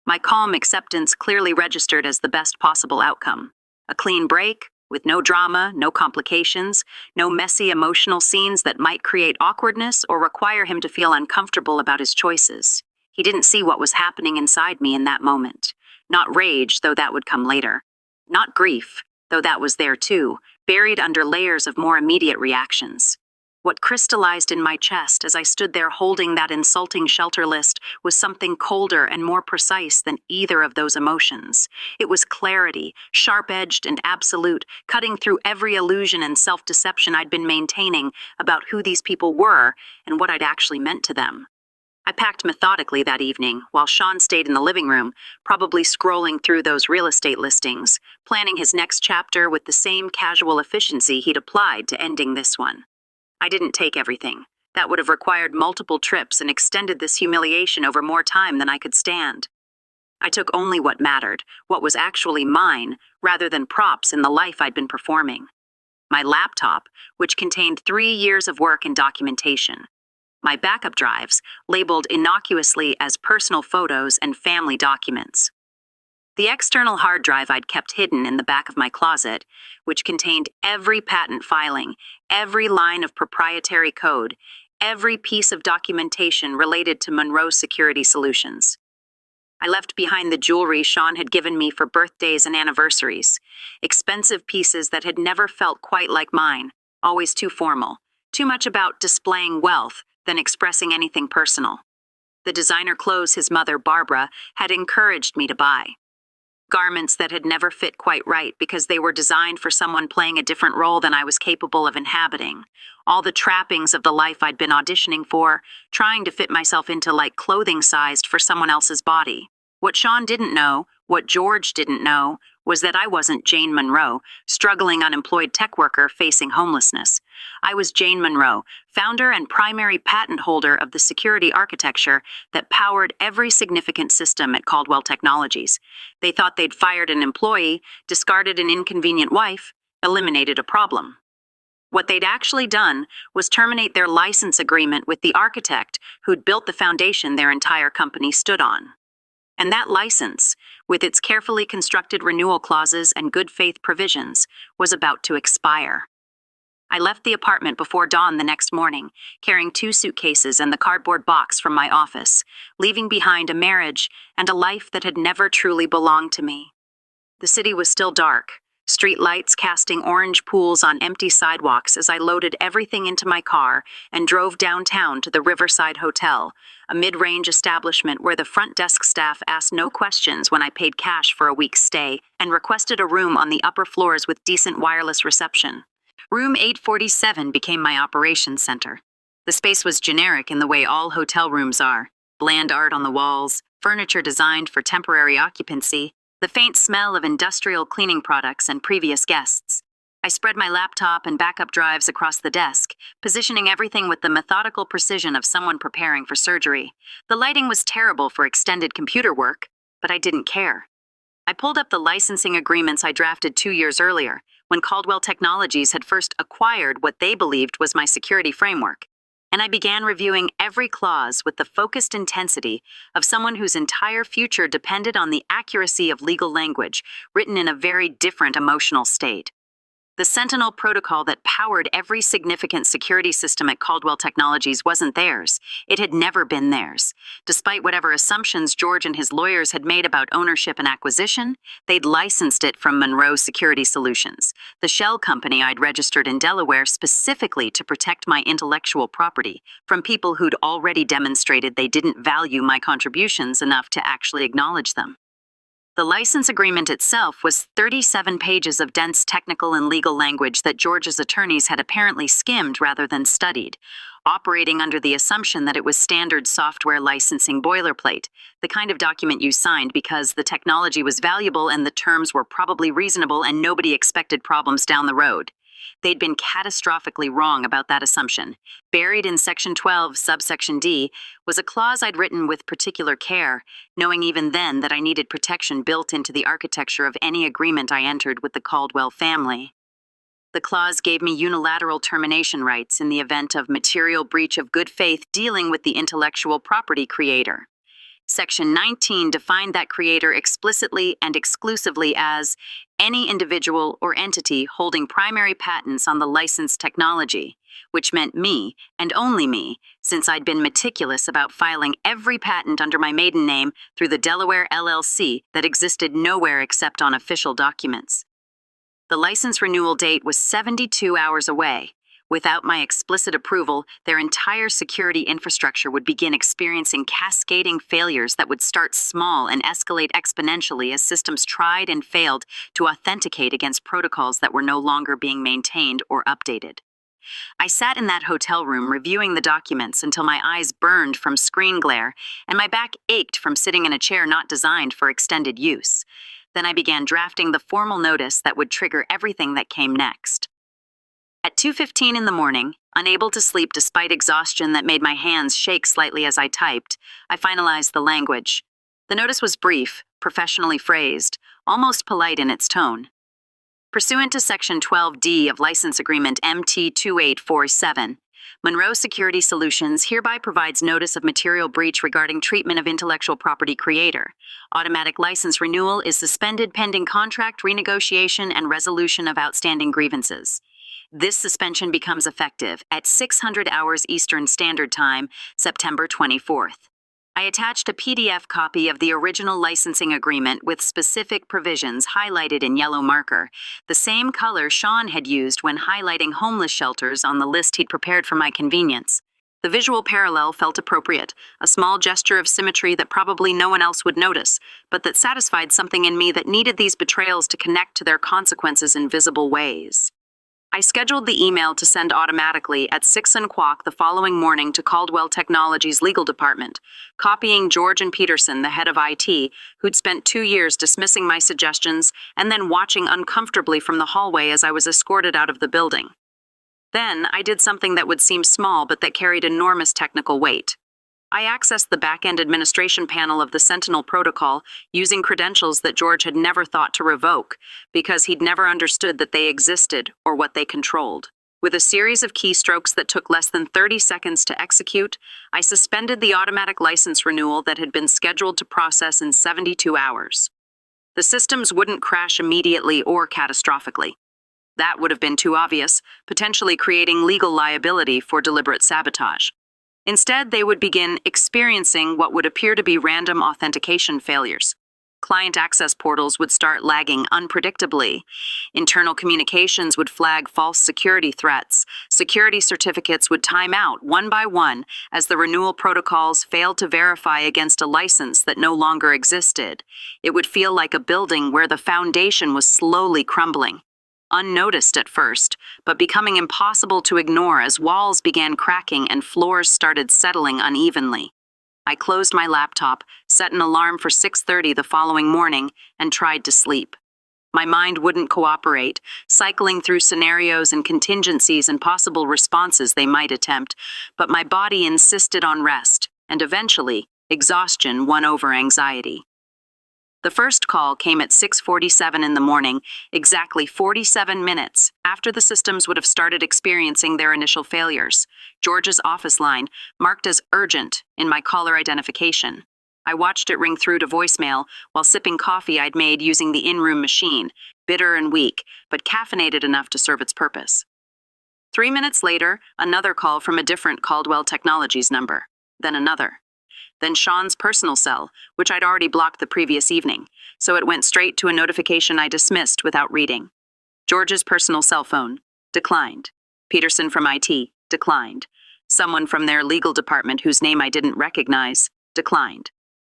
My calm acceptance clearly registered as the best possible outcome. A clean break, with no drama, no complications, no messy emotional scenes that might create awkwardness or require him to feel uncomfortable about his choices. He didn't see what was happening inside me in that moment. Not rage, though that would come later. Not grief, though that was there too, buried under layers of more immediate reactions. What crystallized in my chest as I stood there holding that insulting shelter list was something colder and more precise than either of those emotions. It was clarity, sharp-edged and absolute, cutting through every illusion and self-deception I'd been maintaining about who these people were and what I'd actually meant to them. I packed methodically that evening, while Sean stayed in the living room, probably scrolling through those real estate listings, planning his next chapter with the same casual efficiency he'd applied to ending this one. I didn't take everything. That would have required multiple trips and extended this humiliation over more time than I could stand. I took only what mattered, what was actually mine, rather than props in the life I'd been performing. My laptop, which contained 3 years of work and documentation. My backup drives, labeled innocuously as personal photos and family documents. The external hard drive I'd kept hidden in the back of my closet, which contained every patent filing, every line of proprietary code, every piece of documentation related to Monroe Security Solutions. I left behind the jewelry Sean had given me for birthdays and anniversaries, expensive pieces that had never felt quite like mine, always too formal, too much about displaying wealth than expressing anything personal. The designer clothes his mother, Barbara, had encouraged me to buy. Garments that had never fit quite right because they were designed for someone playing a different role than I was capable of inhabiting. All the trappings of the life I'd been auditioning for, trying to fit myself into like clothing sized for someone else's body. What Sean didn't know, what George didn't know, was that I wasn't Jane Monroe, struggling unemployed tech worker facing homelessness. I was Jane Monroe, founder and primary patent holder of the security architecture that powered every significant system at Caldwell Technologies. They thought they'd fired an employee, discarded an inconvenient wife, eliminated a problem. What they'd actually done was terminate their license agreement with the architect who'd built the foundation their entire company stood on. And that license, with its carefully constructed renewal clauses and good faith provisions, was about to expire. I left the apartment before dawn the next morning, carrying 2 suitcases and the cardboard box from my office, leaving behind a marriage and a life that had never truly belonged to me. The city was still dark, street lights casting orange pools on empty sidewalks as I loaded everything into my car and drove downtown to the Riverside Hotel, a mid-range establishment where the front desk staff asked no questions when I paid cash for a week's stay and requested a room on the upper floors with decent wireless reception. Room 847 became my operations center. The space was generic in the way all hotel rooms are: bland art on the walls, furniture designed for temporary occupancy, the faint smell of industrial cleaning products and previous guests. I spread my laptop and backup drives across the desk, positioning everything with the methodical precision of someone preparing for surgery. The lighting was terrible for extended computer work, but I didn't care. I pulled up the licensing agreements I drafted 2 years earlier, when Caldwell Technologies had first acquired what they believed was my security framework, and I began reviewing every clause with the focused intensity of someone whose entire future depended on the accuracy of legal language, written in a very different emotional state. The Sentinel protocol that powered every significant security system at Caldwell Technologies wasn't theirs. It had never been theirs. Despite whatever assumptions George and his lawyers had made about ownership and acquisition, they'd licensed it from Monroe Security Solutions, the shell company I'd registered in Delaware specifically to protect my intellectual property from people who'd already demonstrated they didn't value my contributions enough to actually acknowledge them. The license agreement itself was 37 pages of dense technical and legal language that George's attorneys had apparently skimmed rather than studied, operating under the assumption that it was standard software licensing boilerplate, the kind of document you signed because the technology was valuable and the terms were probably reasonable and nobody expected problems down the road. They'd been catastrophically wrong about that assumption. Buried in Section 12, subsection D, was a clause I'd written with particular care, knowing even then that I needed protection built into the architecture of any agreement I entered with the Caldwell family. The clause gave me unilateral termination rights in the event of material breach of good faith dealing with the intellectual property creator. Section 19 defined that creator explicitly and exclusively as any individual or entity holding primary patents on the licensed technology, which meant me, and only me, since I'd been meticulous about filing every patent under my maiden name through the Delaware LLC that existed nowhere except on official documents. The license renewal date was 72 hours away. Without my explicit approval, their entire security infrastructure would begin experiencing cascading failures that would start small and escalate exponentially as systems tried and failed to authenticate against protocols that were no longer being maintained or updated. I sat in that hotel room reviewing the documents until my eyes burned from screen glare and my back ached from sitting in a chair not designed for extended use. Then I began drafting the formal notice that would trigger everything that came next. At 2:15 in the morning, unable to sleep despite exhaustion that made my hands shake slightly as I typed, I finalized the language. The notice was brief, professionally phrased, almost polite in its tone. Pursuant to Section 12D of License Agreement MT2847, Monroe Security Solutions hereby provides notice of material breach regarding treatment of intellectual property creator. Automatic license renewal is suspended pending contract renegotiation and resolution of outstanding grievances. This suspension becomes effective at 600 hours Eastern Standard Time, September 24th. I attached a PDF copy of the original licensing agreement with specific provisions highlighted in yellow marker, the same color Sean had used when highlighting homeless shelters on the list he'd prepared for my convenience. The visual parallel felt appropriate, a small gesture of symmetry that probably no one else would notice, but that satisfied something in me that needed these betrayals to connect to their consequences in visible ways. I scheduled the email to send automatically at 6:00 the following morning to Caldwell Technologies' legal department, copying George and Peterson, the head of IT, who'd spent 2 years dismissing my suggestions and then watching uncomfortably from the hallway as I was escorted out of the building. Then I did something that would seem small but that carried enormous technical weight. I accessed the back-end administration panel of the Sentinel protocol using credentials that George had never thought to revoke because he'd never understood that they existed or what they controlled. With a series of keystrokes that took less than 30 seconds to execute, I suspended the automatic license renewal that had been scheduled to process in 72 hours. The systems wouldn't crash immediately or catastrophically. That would have been too obvious, potentially creating legal liability for deliberate sabotage. Instead, they would begin experiencing what would appear to be random authentication failures. Client access portals would start lagging unpredictably. Internal communications would flag false security threats. Security certificates would time out one by one as the renewal protocols failed to verify against a license that no longer existed. It would feel like a building where the foundation was slowly crumbling. Unnoticed at first, but becoming impossible to ignore as walls began cracking and floors started settling unevenly. I closed my laptop, set an alarm for 6:30 the following morning, and tried to sleep. My mind wouldn't cooperate, cycling through scenarios and contingencies and possible responses they might attempt, but my body insisted on rest, and eventually, exhaustion won over anxiety. The first call came at 6:47 in the morning, exactly 47 minutes after the systems would have started experiencing their initial failures. George's office line, marked as urgent in my caller identification. I watched it ring through to voicemail while sipping coffee I'd made using the in-room machine, bitter and weak, but caffeinated enough to serve its purpose. 3 minutes later, another call from a different Caldwell Technologies number, then another. Then Sean's personal cell, which I'd already blocked the previous evening, so it went straight to a notification I dismissed without reading. George's personal cell phone, declined. Peterson from IT, declined. Someone from their legal department whose name I didn't recognize, declined.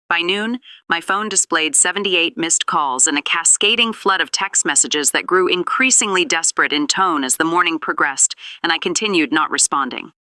By noon, my phone displayed 78 missed calls and a cascading flood of text messages that grew increasingly desperate in tone as the morning progressed, and I continued not responding.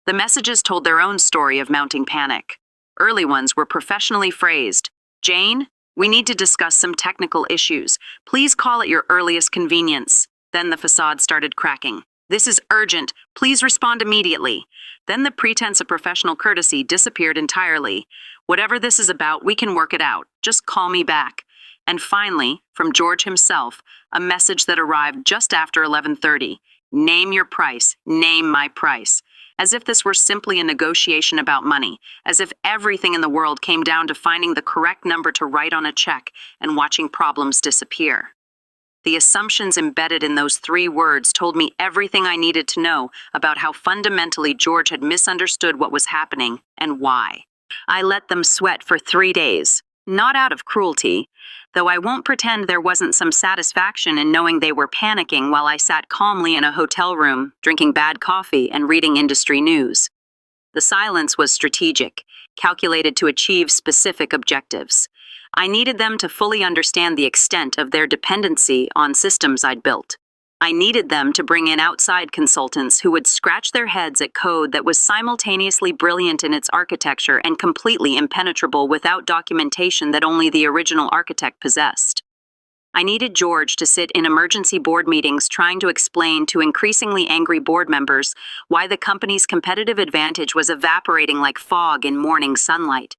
The messages told their own story of mounting panic. Early ones were professionally phrased. "Jane, we need to discuss some technical issues. Please call at your earliest convenience." Then the facade started cracking. "This is urgent. Please respond immediately." Then the pretense of professional courtesy disappeared entirely. "Whatever this is about, we can work it out. Just call me back." And finally, from George himself, a message that arrived just after 11:30. "Name your price. Name my price." As if this were simply a negotiation about money, as if everything in the world came down to finding the correct number to write on a check and watching problems disappear. The assumptions embedded in those 3 words told me everything I needed to know about how fundamentally George had misunderstood what was happening and why. I let them sweat for 3 days, not out of cruelty, though I won't pretend there wasn't some satisfaction in knowing they were panicking while I sat calmly in a hotel room, drinking bad coffee and reading industry news. The silence was strategic, calculated to achieve specific objectives. I needed them to fully understand the extent of their dependency on systems I'd built. I needed them to bring in outside consultants who would scratch their heads at code that was simultaneously brilliant in its architecture and completely impenetrable without documentation that only the original architect possessed. I needed George to sit in emergency board meetings trying to explain to increasingly angry board members why the company's competitive advantage was evaporating like fog in morning sunlight.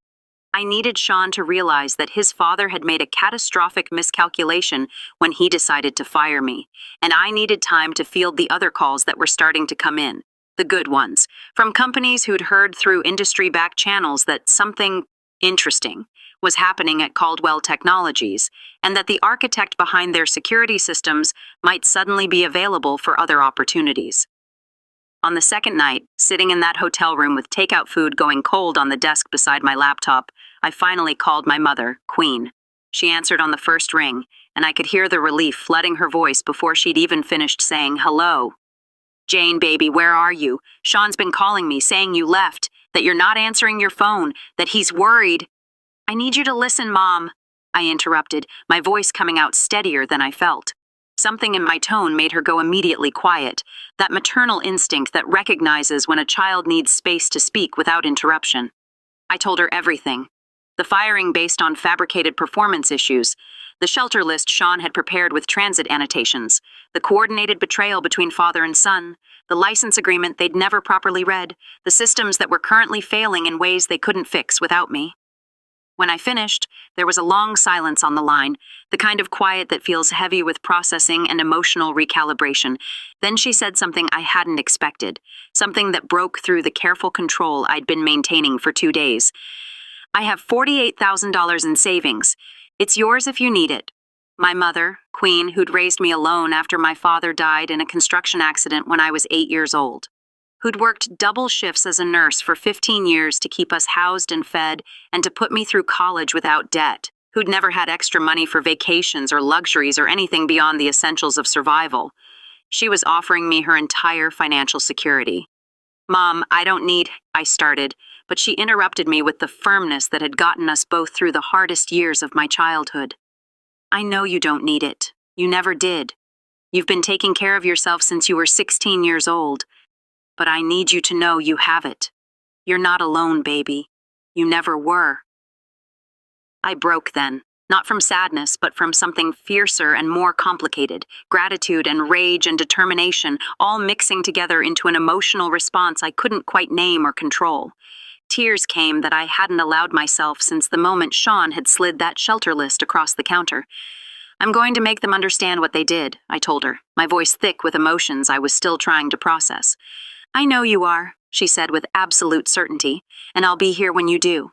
I needed Sean to realize that his father had made a catastrophic miscalculation when he decided to fire me, and I needed time to field the other calls that were starting to come in, the good ones, from companies who'd heard through industry-backed channels that something interesting was happening at Caldwell Technologies, and that the architect behind their security systems might suddenly be available for other opportunities. On the second night, sitting in that hotel room with takeout food going cold on the desk beside my laptop, I finally called my mother, Queen. She answered on the first ring, and I could hear the relief flooding her voice before she'd even finished saying hello. "Jane, baby, where are you? Sean's been calling me, saying you left, that you're not answering your phone, that he's worried." "I need you to listen, Mom," I interrupted, my voice coming out steadier than I felt. Something in my tone made her go immediately quiet, that maternal instinct that recognizes when a child needs space to speak without interruption. I told her everything. The firing based on fabricated performance issues, the shelter list Sean had prepared with transit annotations, the coordinated betrayal between father and son, the license agreement they'd never properly read, the systems that were currently failing in ways they couldn't fix without me. When I finished, there was a long silence on the line, the kind of quiet that feels heavy with processing and emotional recalibration. Then she said something I hadn't expected, something that broke through the careful control I'd been maintaining for 2 days. "I have $48,000 in savings. It's yours if you need it." My mother, Queen, who'd raised me alone after my father died in a construction accident when I was 8 years old, who'd worked double shifts as a nurse for 15 years to keep us housed and fed and to put me through college without debt, who'd never had extra money for vacations or luxuries or anything beyond the essentials of survival. She was offering me her entire financial security. "Mom, I don't need," I started, but she interrupted me with the firmness that had gotten us both through the hardest years of my childhood. "I know you don't need it. You never did. You've been taking care of yourself since you were 16 years old. But I need you to know you have it. You're not alone, baby. You never were." I broke then, not from sadness, but from something fiercer and more complicated, gratitude and rage and determination, all mixing together into an emotional response I couldn't quite name or control. Tears came that I hadn't allowed myself since the moment Sean had slid that shelter list across the counter. "I'm going to make them understand what they did," I told her, my voice thick with emotions I was still trying to process. "I know you are," she said with absolute certainty, "and I'll be here when you do."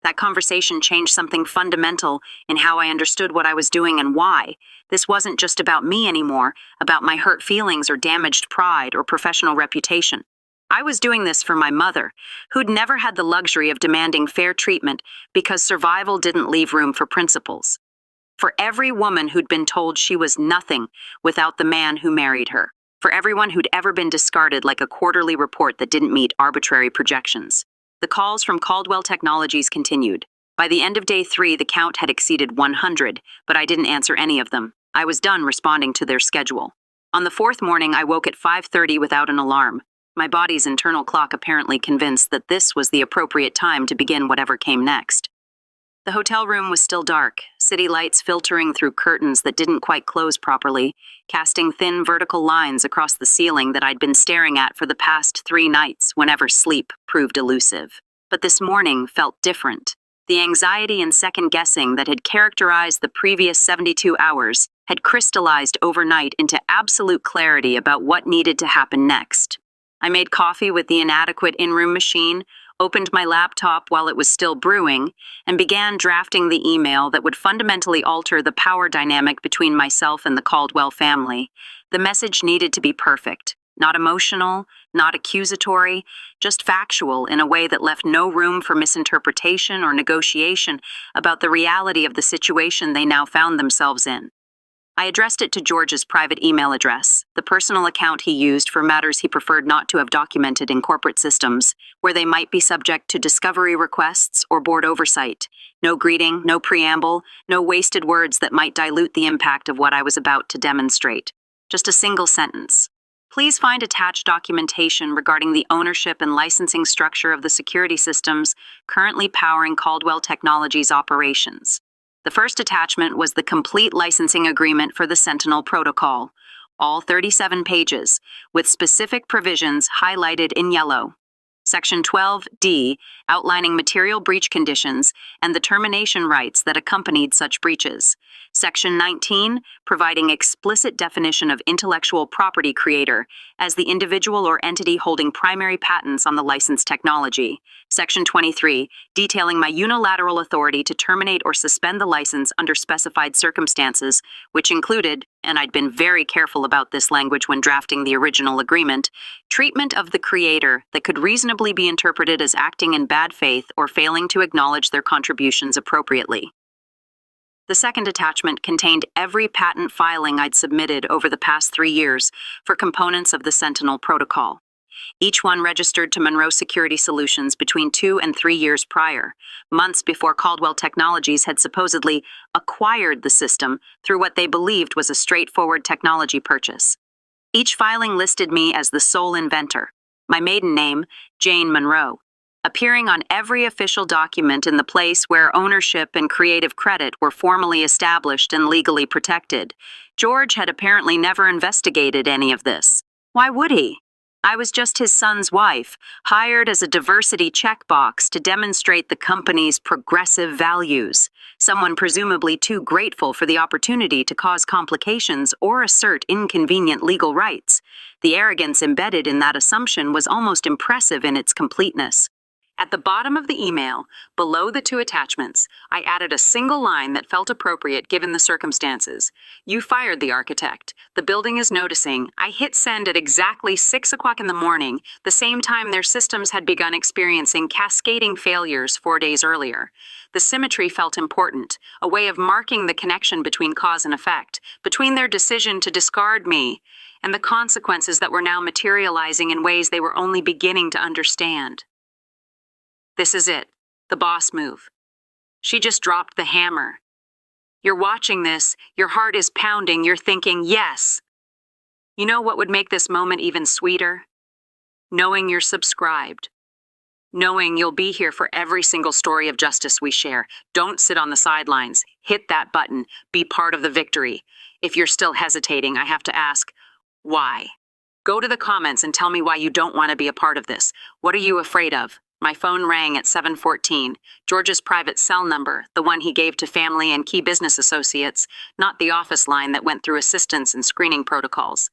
That conversation changed something fundamental in how I understood what I was doing and why. This wasn't just about me anymore, about my hurt feelings or damaged pride or professional reputation. I was doing this for my mother, who'd never had the luxury of demanding fair treatment because survival didn't leave room for principles. For every woman who'd been told she was nothing without the man who married her. For everyone who'd ever been discarded like a quarterly report that didn't meet arbitrary projections. The calls from Caldwell Technologies continued. By the end of day 3, the count had exceeded 100, but I didn't answer any of them. I was done responding to their schedule. On the 4th morning, I woke at 5:30 without an alarm. My body's internal clock apparently convinced that this was the appropriate time to begin whatever came next. The hotel room was still dark, city lights filtering through curtains that didn't quite close properly, casting thin vertical lines across the ceiling that I'd been staring at for the past 3 nights whenever sleep proved elusive. But this morning felt different. The anxiety and second-guessing that had characterized the previous 72 hours had crystallized overnight into absolute clarity about what needed to happen next. I made coffee with the inadequate in-room machine, opened my laptop while it was still brewing, and began drafting the email that would fundamentally alter the power dynamic between myself and the Caldwell family. The message needed to be perfect, not emotional, not accusatory, just factual in a way that left no room for misinterpretation or negotiation about the reality of the situation they now found themselves in. I addressed it to George's private email address, the personal account he used for matters he preferred not to have documented in corporate systems, where they might be subject to discovery requests or board oversight. No greeting, no preamble, no wasted words that might dilute the impact of what I was about to demonstrate. Just a single sentence. "Please find attached documentation regarding the ownership and licensing structure of the security systems currently powering Caldwell Technologies operations." The first attachment was the complete licensing agreement for the Sentinel protocol, all 37 pages, with specific provisions highlighted in yellow. Section 12D, outlining material breach conditions and the termination rights that accompanied such breaches. Section 19, providing explicit definition of intellectual property creator as the individual or entity holding primary patents on the licensed technology. Section 23, detailing my unilateral authority to terminate or suspend the license under specified circumstances, which included, and I'd been very careful about this language when drafting the original agreement, treatment of the creator that could reasonably be interpreted as acting in bad faith or failing to acknowledge their contributions appropriately. The second attachment contained every patent filing I'd submitted over the past 3 years for components of the Sentinel protocol. Each one registered to Monroe Security Solutions between 2 and 3 years prior, months before Caldwell Technologies had supposedly acquired the system through what they believed was a straightforward technology purchase. Each filing listed me as the sole inventor, my maiden name, Jane Monroe, appearing on every official document in the place where ownership and creative credit were formally established and legally protected. George had apparently never investigated any of this. Why would he? I was just his son's wife, hired as a diversity checkbox to demonstrate the company's progressive values, someone presumably too grateful for the opportunity to cause complications or assert inconvenient legal rights. The arrogance embedded in that assumption was almost impressive in its completeness. At the bottom of the email, below the two attachments, I added a single line that felt appropriate given the circumstances. You fired the architect. The building is noticing. I hit send at exactly 6 o'clock in the morning, the same time their systems had begun experiencing cascading failures 4 days earlier. The symmetry felt important, a way of marking the connection between cause and effect, between their decision to discard me and the consequences that were now materializing in ways they were only beginning to understand. This is it, the boss move. She just dropped the hammer. You're watching this, your heart is pounding, you're thinking, yes. You know what would make this moment even sweeter? Knowing you're subscribed. Knowing you'll be here for every single story of justice we share. Don't sit on the sidelines. Hit that button. Be part of the victory. If you're still hesitating, I have to ask, why? Go to the comments and tell me why you don't want to be a part of this. What are you afraid of? My phone rang at 7:14. George's private cell number, the one he gave to family and key business associates, not the office line that went through assistance and screening protocols.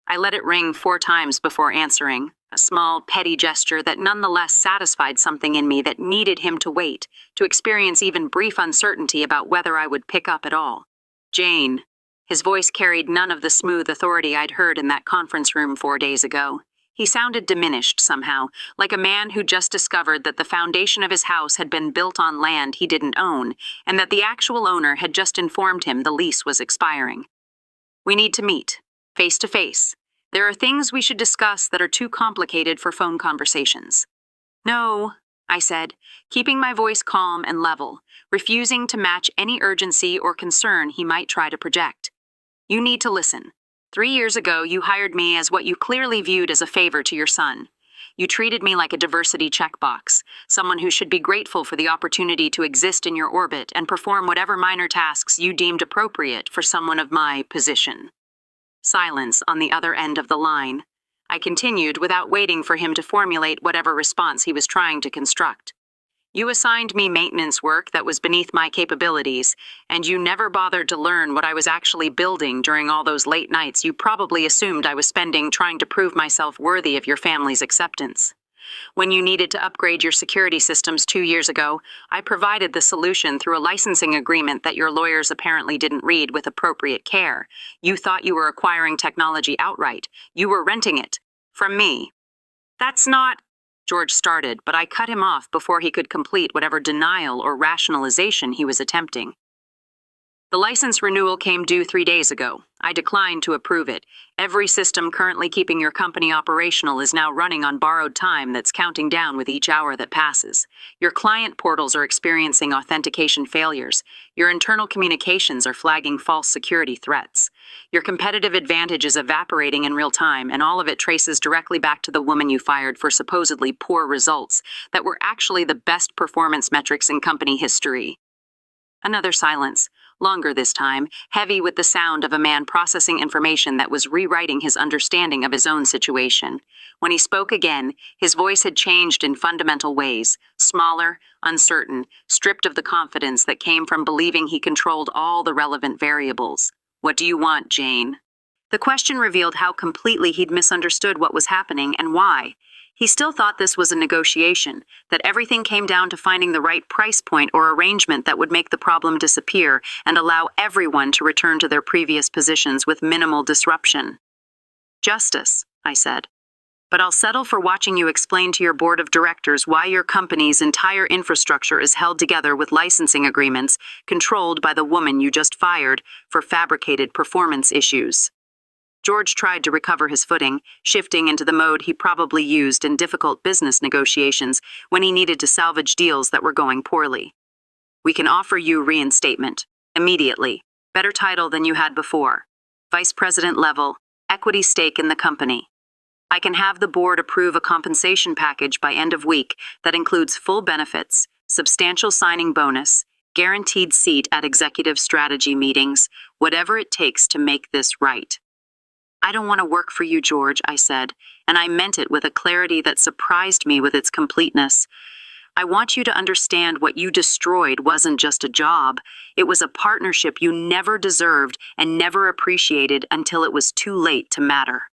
I let it ring 4 times before answering, a small, petty gesture that nonetheless satisfied something in me that needed him to wait, to experience even brief uncertainty about whether I would pick up at all. Jane. His voice carried none of the smooth authority I'd heard in that conference room 4 days ago. He sounded diminished somehow, like a man who just discovered that the foundation of his house had been built on land he didn't own, and that the actual owner had just informed him the lease was expiring. We need to meet, face to face. There are things we should discuss that are too complicated for phone conversations. No, I said, keeping my voice calm and level, refusing to match any urgency or concern he might try to project. You need to listen. 3 years ago, you hired me as what you clearly viewed as a favor to your son. You treated me like a diversity checkbox, someone who should be grateful for the opportunity to exist in your orbit and perform whatever minor tasks you deemed appropriate for someone of my position. Silence on the other end of the line. I continued without waiting for him to formulate whatever response he was trying to construct. You assigned me maintenance work that was beneath my capabilities, and you never bothered to learn what I was actually building during all those late nights you probably assumed I was spending trying to prove myself worthy of your family's acceptance. When you needed to upgrade your security systems 2 years ago, I provided the solution through a licensing agreement that your lawyers apparently didn't read with appropriate care. You thought you were acquiring technology outright. You were renting it. From me. That's not... George started, but I cut him off before he could complete whatever denial or rationalization he was attempting. The license renewal came due 3 days ago. I declined to approve it. Every system currently keeping your company operational is now running on borrowed time that's counting down with each hour that passes. Your client portals are experiencing authentication failures. Your internal communications are flagging false security threats. Your competitive advantage is evaporating in real time, and all of it traces directly back to the woman you fired for supposedly poor results that were actually the best performance metrics in company history. Another silence. Longer this time, heavy with the sound of a man processing information that was rewriting his understanding of his own situation. When he spoke again, his voice had changed in fundamental ways, smaller, uncertain, stripped of the confidence that came from believing he controlled all the relevant variables. What do you want, Jane? The question revealed how completely he'd misunderstood what was happening and why. He still thought this was a negotiation, that everything came down to finding the right price point or arrangement that would make the problem disappear and allow everyone to return to their previous positions with minimal disruption. Justice, I said. But I'll settle for watching you explain to your board of directors why your company's entire infrastructure is held together with licensing agreements controlled by the woman you just fired for fabricated performance issues. George tried to recover his footing, shifting into the mode he probably used in difficult business negotiations when he needed to salvage deals that were going poorly. We can offer you reinstatement, immediately, better title than you had before, vice president level, equity stake in the company. I can have the board approve a compensation package by end of week that includes full benefits, substantial signing bonus, guaranteed seat at executive strategy meetings, whatever it takes to make this right. I don't want to work for you, George, I said, and I meant it with a clarity that surprised me with its completeness. I want you to understand what you destroyed wasn't just a job. It was a partnership you never deserved and never appreciated until it was too late to matter.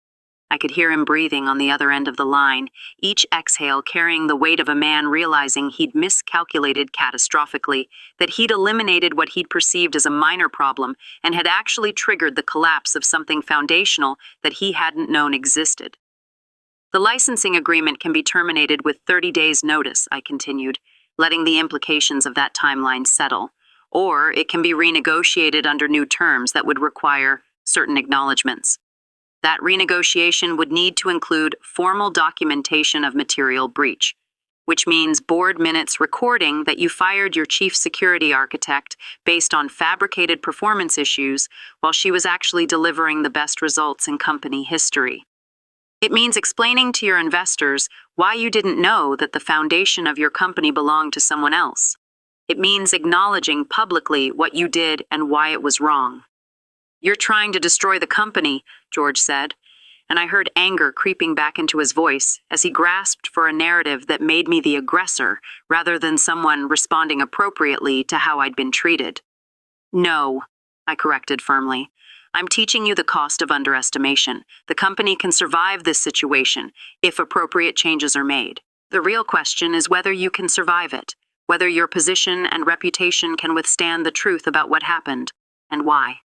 I could hear him breathing on the other end of the line, each exhale carrying the weight of a man realizing he'd miscalculated catastrophically, that he'd eliminated what he'd perceived as a minor problem and had actually triggered the collapse of something foundational that he hadn't known existed. The licensing agreement can be terminated with 30 days' notice, I continued, letting the implications of that timeline settle, or it can be renegotiated under new terms that would require certain acknowledgments. That renegotiation would need to include formal documentation of material breach, which means board minutes recording that you fired your chief security architect based on fabricated performance issues while she was actually delivering the best results in company history. It means explaining to your investors why you didn't know that the foundation of your company belonged to someone else. It means acknowledging publicly what you did and why it was wrong. "You're trying to destroy the company," George said, and I heard anger creeping back into his voice as he grasped for a narrative that made me the aggressor rather than someone responding appropriately to how I'd been treated. "No," I corrected firmly. "I'm teaching you the cost of underestimation. The company can survive this situation if appropriate changes are made. The real question is whether you can survive it, whether your position and reputation can withstand the truth about what happened and why."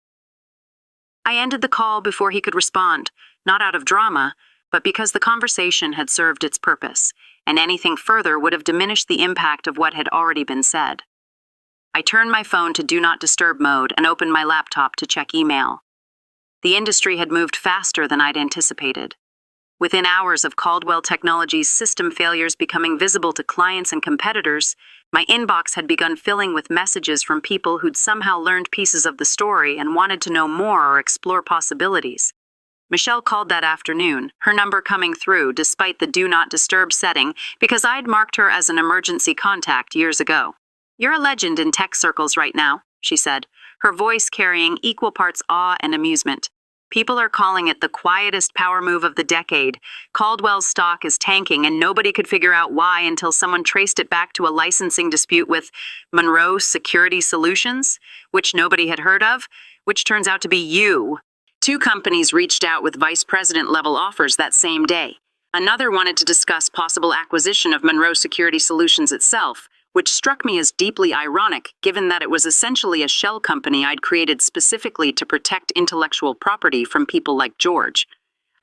I ended the call before he could respond, not out of drama, but because the conversation had served its purpose, and anything further would have diminished the impact of what had already been said. I turned my phone to Do Not Disturb mode and opened my laptop to check email. The industry had moved faster than I'd anticipated. Within hours of Caldwell Technologies' system failures becoming visible to clients and competitors, my inbox had begun filling with messages from people who'd somehow learned pieces of the story and wanted to know more or explore possibilities. Michelle called that afternoon, her number coming through despite the Do Not Disturb setting because I'd marked her as an emergency contact years ago. "You're a legend in tech circles right now," she said, her voice carrying equal parts awe and amusement. "People are calling it the quietest power move of the decade. Caldwell's stock is tanking and nobody could figure out why until someone traced it back to a licensing dispute with Monroe Security Solutions, which nobody had heard of, which turns out to be you." Two companies reached out with vice president level offers that same day. Another wanted to discuss possible acquisition of Monroe Security Solutions itself, which struck me as deeply ironic given that it was essentially a shell company I'd created specifically to protect intellectual property from people like George.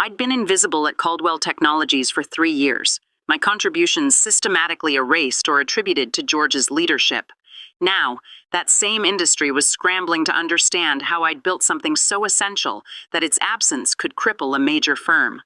I'd been invisible at Caldwell Technologies for 3 years, my contributions systematically erased or attributed to George's leadership. Now, that same industry was scrambling to understand how I'd built something so essential that its absence could cripple a major firm.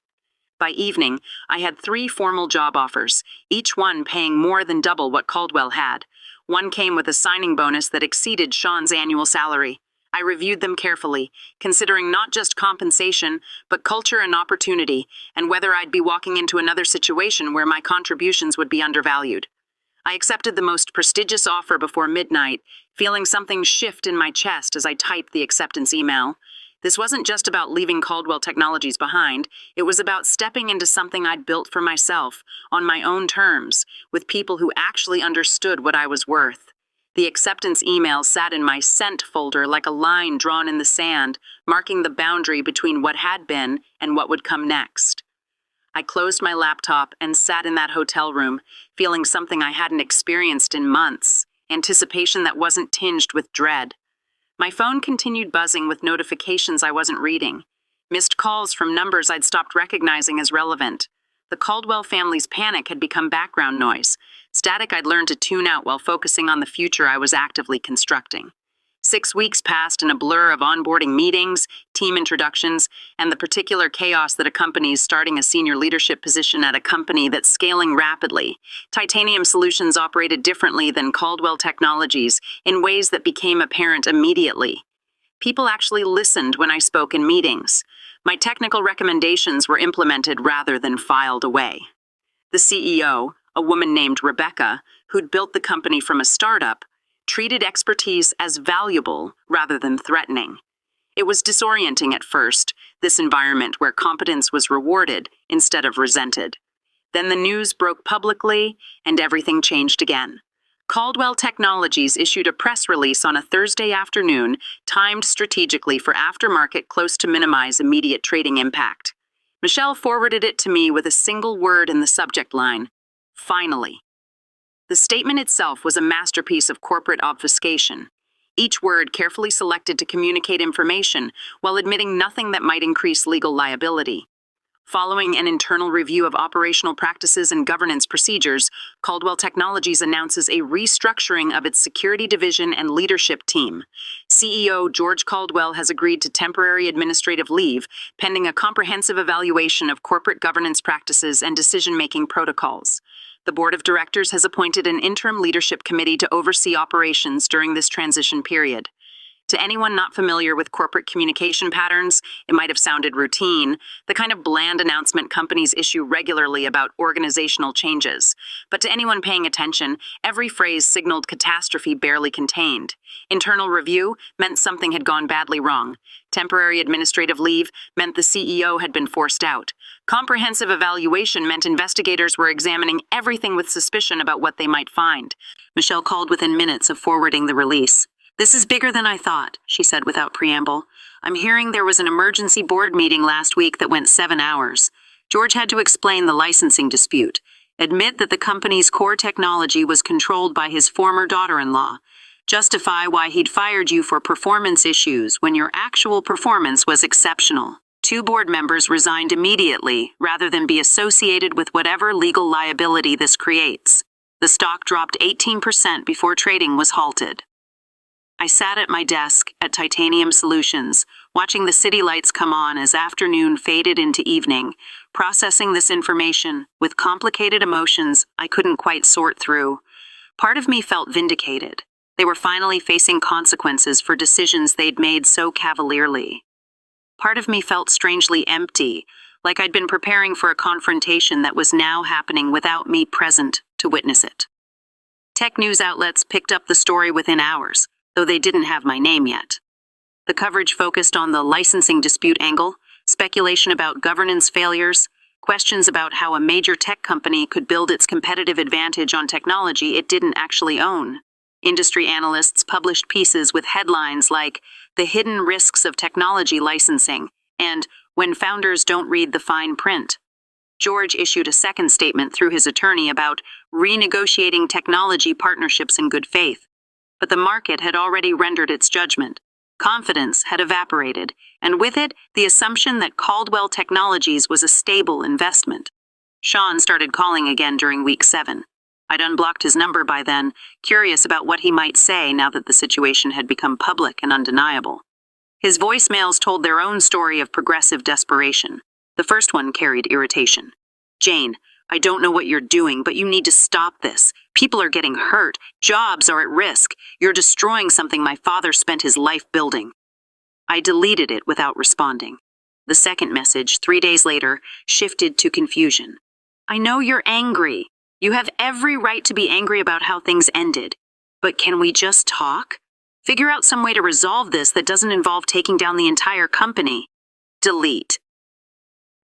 By evening, I had 3 formal job offers, each one paying more than double what Caldwell had. One came with a signing bonus that exceeded Sean's annual salary. I reviewed them carefully, considering not just compensation, but culture and opportunity, and whether I'd be walking into another situation where my contributions would be undervalued. I accepted the most prestigious offer before midnight, feeling something shift in my chest as I typed the acceptance email. This wasn't just about leaving Caldwell Technologies behind. It was about stepping into something I'd built for myself, on my own terms, with people who actually understood what I was worth. The acceptance email sat in my sent folder like a line drawn in the sand, marking the boundary between what had been and what would come next. I closed my laptop and sat in that hotel room, feeling something I hadn't experienced in months, anticipation that wasn't tinged with dread. My phone continued buzzing with notifications I wasn't reading, missed calls from numbers I'd stopped recognizing as relevant. The Caldwell family's panic had become background noise, static I'd learned to tune out while focusing on the future I was actively constructing. 6 weeks passed in a blur of onboarding meetings, team introductions, and the particular chaos that accompanies starting a senior leadership position at a company that's scaling rapidly. Titanium Solutions operated differently than Caldwell Technologies in ways that became apparent immediately. People actually listened when I spoke in meetings. My technical recommendations were implemented rather than filed away. The CEO, a woman named Rebecca, who'd built the company from a startup, treated expertise as valuable rather than threatening. It was disorienting at first, this environment where competence was rewarded instead of resented. Then the news broke publicly, and everything changed again. Caldwell Technologies issued a press release on a Thursday afternoon, timed strategically for aftermarket close to minimize immediate trading impact. Michelle forwarded it to me with a single word in the subject line: finally. The statement itself was a masterpiece of corporate obfuscation, each word carefully selected to communicate information while admitting nothing that might increase legal liability. Following an internal review of operational practices and governance procedures, Caldwell Technologies announces a restructuring of its security division and leadership team. CEO George Caldwell has agreed to temporary administrative leave, pending a comprehensive evaluation of corporate governance practices and decision-making protocols. The board of directors has appointed an interim leadership committee to oversee operations during this transition period. To anyone not familiar with corporate communication patterns, it might have sounded routine, the kind of bland announcement companies issue regularly about organizational changes. But to anyone paying attention, every phrase signaled catastrophe barely contained. Internal review meant something had gone badly wrong. Temporary administrative leave meant the CEO had been forced out. Comprehensive evaluation meant investigators were examining everything with suspicion about what they might find. Michelle called within minutes of forwarding the release. "This is bigger than I thought," she said without preamble. "I'm hearing there was an emergency board meeting last week that went 7 hours. George had to explain the licensing dispute, admit that the company's core technology was controlled by his former daughter-in-law, justify why he'd fired you for performance issues when your actual performance was exceptional. 2 board members resigned immediately rather than be associated with whatever legal liability this creates. The stock dropped 18% before trading was halted." I sat at my desk at Titanium Solutions, watching the city lights come on as afternoon faded into evening, processing this information with complicated emotions I couldn't quite sort through. Part of me felt vindicated. They were finally facing consequences for decisions they'd made so cavalierly. Part of me felt strangely empty, like I'd been preparing for a confrontation that was now happening without me present to witness it. Tech news outlets picked up the story within hours, though they didn't have my name yet. The coverage focused on the licensing dispute angle, speculation about governance failures, questions about how a major tech company could build its competitive advantage on technology it didn't actually own. Industry analysts published pieces with headlines like "The Hidden Risks of Technology Licensing" and "When Founders Don't Read the Fine Print." George issued a second statement through his attorney about renegotiating technology partnerships in good faith. But the market had already rendered its judgment. Confidence had evaporated, and with it, the assumption that Caldwell Technologies was a stable investment. Sean started calling again during week 7. I'd unblocked his number by then, curious about what he might say now that the situation had become public and undeniable. His voicemails told their own story of progressive desperation. The first one carried irritation. "Jane, I don't know what you're doing, but you need to stop this. People are getting hurt. Jobs are at risk. You're destroying something my father spent his life building." I deleted it without responding. The second message, 3 days later, shifted to confusion. "I know you're angry. You have every right to be angry about how things ended. But can we just talk? Figure out some way to resolve this that doesn't involve taking down the entire company." Delete.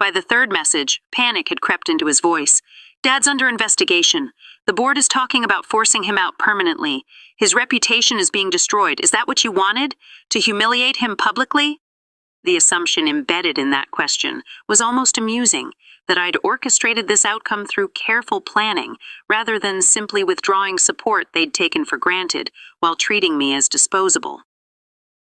By the third message, panic had crept into his voice. "Dad's under investigation. The board is talking about forcing him out permanently. His reputation is being destroyed. Is that what you wanted? To humiliate him publicly?" The assumption embedded in that question was almost amusing, that I'd orchestrated this outcome through careful planning, rather than simply withdrawing support they'd taken for granted while treating me as disposable.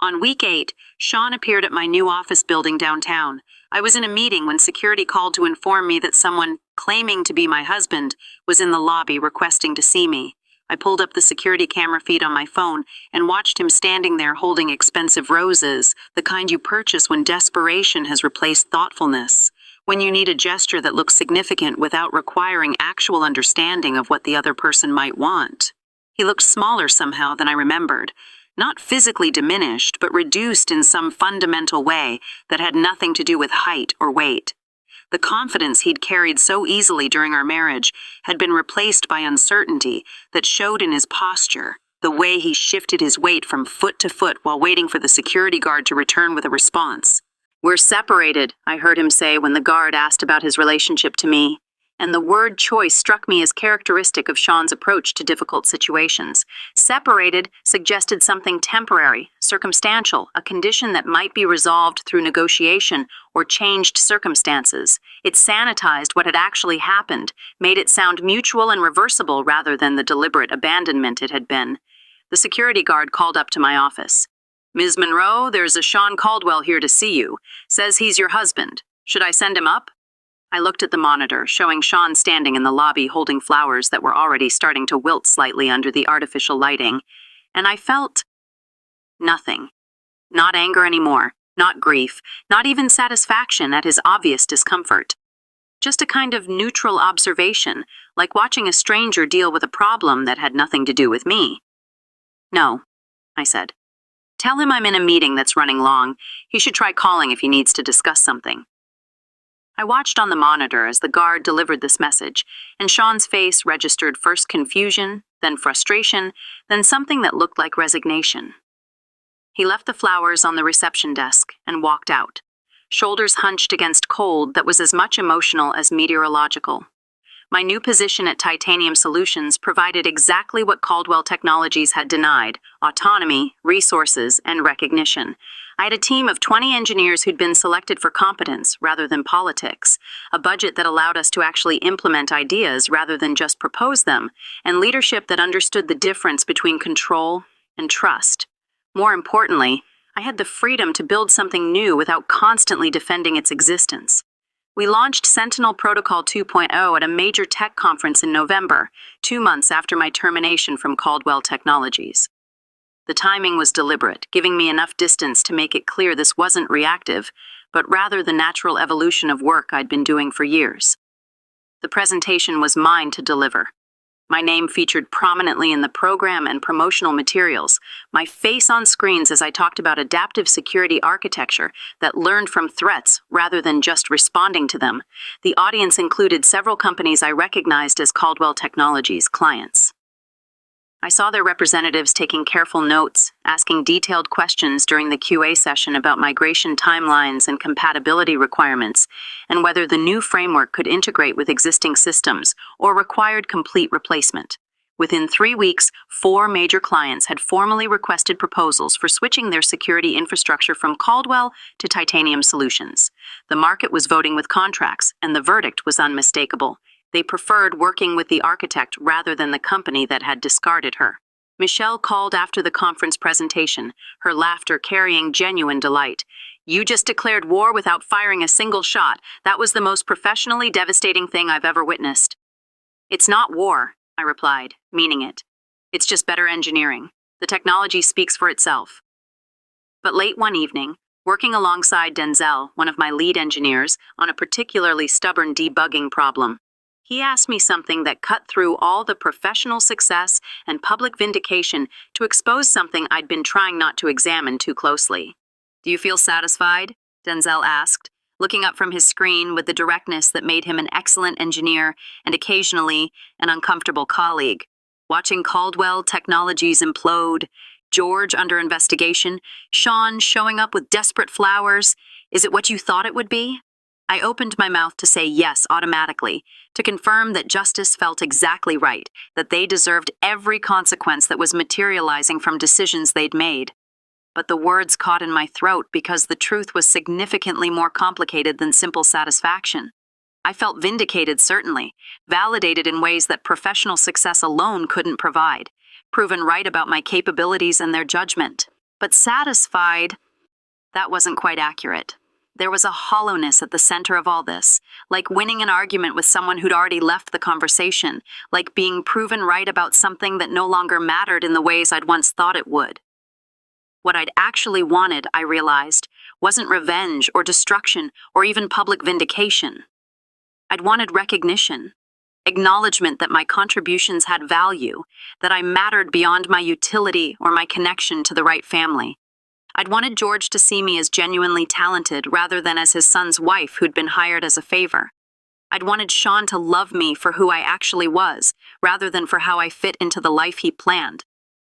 On week 8, Sean appeared at my new office building downtown. I was in a meeting when security called to inform me that someone, claiming to be my husband, was in the lobby requesting to see me. I pulled up the security camera feed on my phone and watched him standing there holding expensive roses, the kind you purchase when desperation has replaced thoughtfulness, when you need a gesture that looks significant without requiring actual understanding of what the other person might want. He looked smaller somehow than I remembered. Not physically diminished, but reduced in some fundamental way that had nothing to do with height or weight. The confidence he'd carried so easily during our marriage had been replaced by uncertainty that showed in his posture, the way he shifted his weight from foot to foot while waiting for the security guard to return with a response. "We're separated," I heard him say when the guard asked about his relationship to me. and the word choice struck me as characteristic of Sean's approach to difficult situations. Separated suggested something temporary, circumstantial, a condition that might be resolved through negotiation or changed circumstances. It sanitized what had actually happened, made it sound mutual and reversible rather than the deliberate abandonment it had been. The security guard called up to my office. "Ms. Monroe, there's a Sean Caldwell here to see you. Says he's your husband. Should I send him up?" I looked at the monitor, showing Sean standing in the lobby holding flowers that were already starting to wilt slightly under the artificial lighting, and I felt nothing. Not anger anymore, not grief, not even satisfaction at his obvious discomfort. Just a kind of neutral observation, like watching a stranger deal with a problem that had nothing to do with me. "No," I said. "Tell him I'm in a meeting that's running long. He should try calling if he needs to discuss something." I watched on the monitor as the guard delivered this message, and Sean's face registered first confusion, then frustration, then something that looked like resignation. He left the flowers on the reception desk and walked out, shoulders hunched against cold that was as much emotional as meteorological. My new position at Titanium Solutions provided exactly what Caldwell Technologies had denied: autonomy, resources, and recognition. I had a team of 20 engineers who'd been selected for competence rather than politics, a budget that allowed us to actually implement ideas rather than just propose them, and leadership that understood the difference between control and trust. More importantly, I had the freedom to build something new without constantly defending its existence. We launched Sentinel Protocol 2.0 at a major tech conference in November, 2 months after my termination from Caldwell Technologies. The timing was deliberate, giving me enough distance to make it clear this wasn't reactive, but rather the natural evolution of work I'd been doing for years. The presentation was mine to deliver. My name featured prominently in the program and promotional materials, my face on screens as I talked about adaptive security architecture that learned from threats rather than just responding to them. The audience included several companies I recognized as Caldwell Technologies clients. I saw their representatives taking careful notes, asking detailed questions during the QA session about migration timelines and compatibility requirements, and whether the new framework could integrate with existing systems or required complete replacement. Within 3 weeks, 4 major clients had formally requested proposals for switching their security infrastructure from Caldwell to Titanium Solutions. The market was voting with contracts, and the verdict was unmistakable. They preferred working with the architect rather than the company that had discarded her. Michelle called after the conference presentation, her laughter carrying genuine delight. "You just declared war without firing a single shot. That was the most professionally devastating thing I've ever witnessed." "It's not war," I replied, meaning it. "It's just better engineering. The technology speaks for itself." But late one evening, working alongside Denzel, one of my lead engineers, on a particularly stubborn debugging problem, he asked me something that cut through all the professional success and public vindication to expose something I'd been trying not to examine too closely. "Do you feel satisfied?" Denzel asked, looking up from his screen with the directness that made him an excellent engineer and occasionally an uncomfortable colleague. Watching Caldwell Technologies implode, George under investigation, Sean showing up with desperate flowers. Is it what you thought it would be? I opened my mouth to say yes automatically, to confirm that justice felt exactly right, that they deserved every consequence that was materializing from decisions they'd made. But the words caught in my throat because the truth was significantly more complicated than simple satisfaction. I felt vindicated, certainly, validated in ways that professional success alone couldn't provide, proven right about my capabilities and their judgment. But satisfied, that wasn't quite accurate. There was a hollowness at the center of all this, like winning an argument with someone who'd already left the conversation, like being proven right about something that no longer mattered in the ways I'd once thought it would. What I'd actually wanted, I realized, wasn't revenge or destruction or even public vindication. I'd wanted recognition, acknowledgement that my contributions had value, that I mattered beyond my utility or my connection to the right family. I'd wanted George to see me as genuinely talented rather than as his son's wife who'd been hired as a favor. I'd wanted Sean to love me for who I actually was, rather than for how I fit into the life he planned.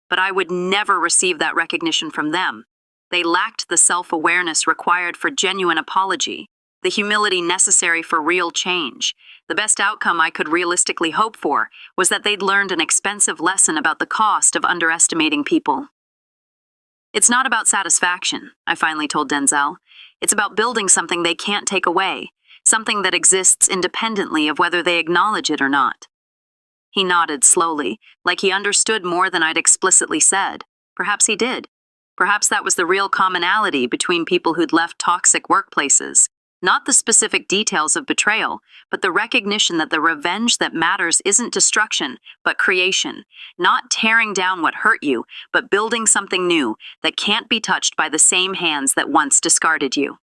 But I would never receive that recognition from them. They lacked the self-awareness required for genuine apology. The humility necessary for real change. The best outcome I could realistically hope for was that they'd learned an expensive lesson about the cost of underestimating people. It's not about satisfaction, I finally told Denzel. It's about building something they can't take away, something that exists independently of whether they acknowledge it or not. He nodded slowly, like he understood more than I'd explicitly said. Perhaps he did. Perhaps that was the real commonality between people who'd left toxic workplaces. Not the specific details of betrayal, but the recognition that the revenge that matters isn't destruction, but creation. Not tearing down what hurt you, but building something new that can't be touched by the same hands that once discarded you.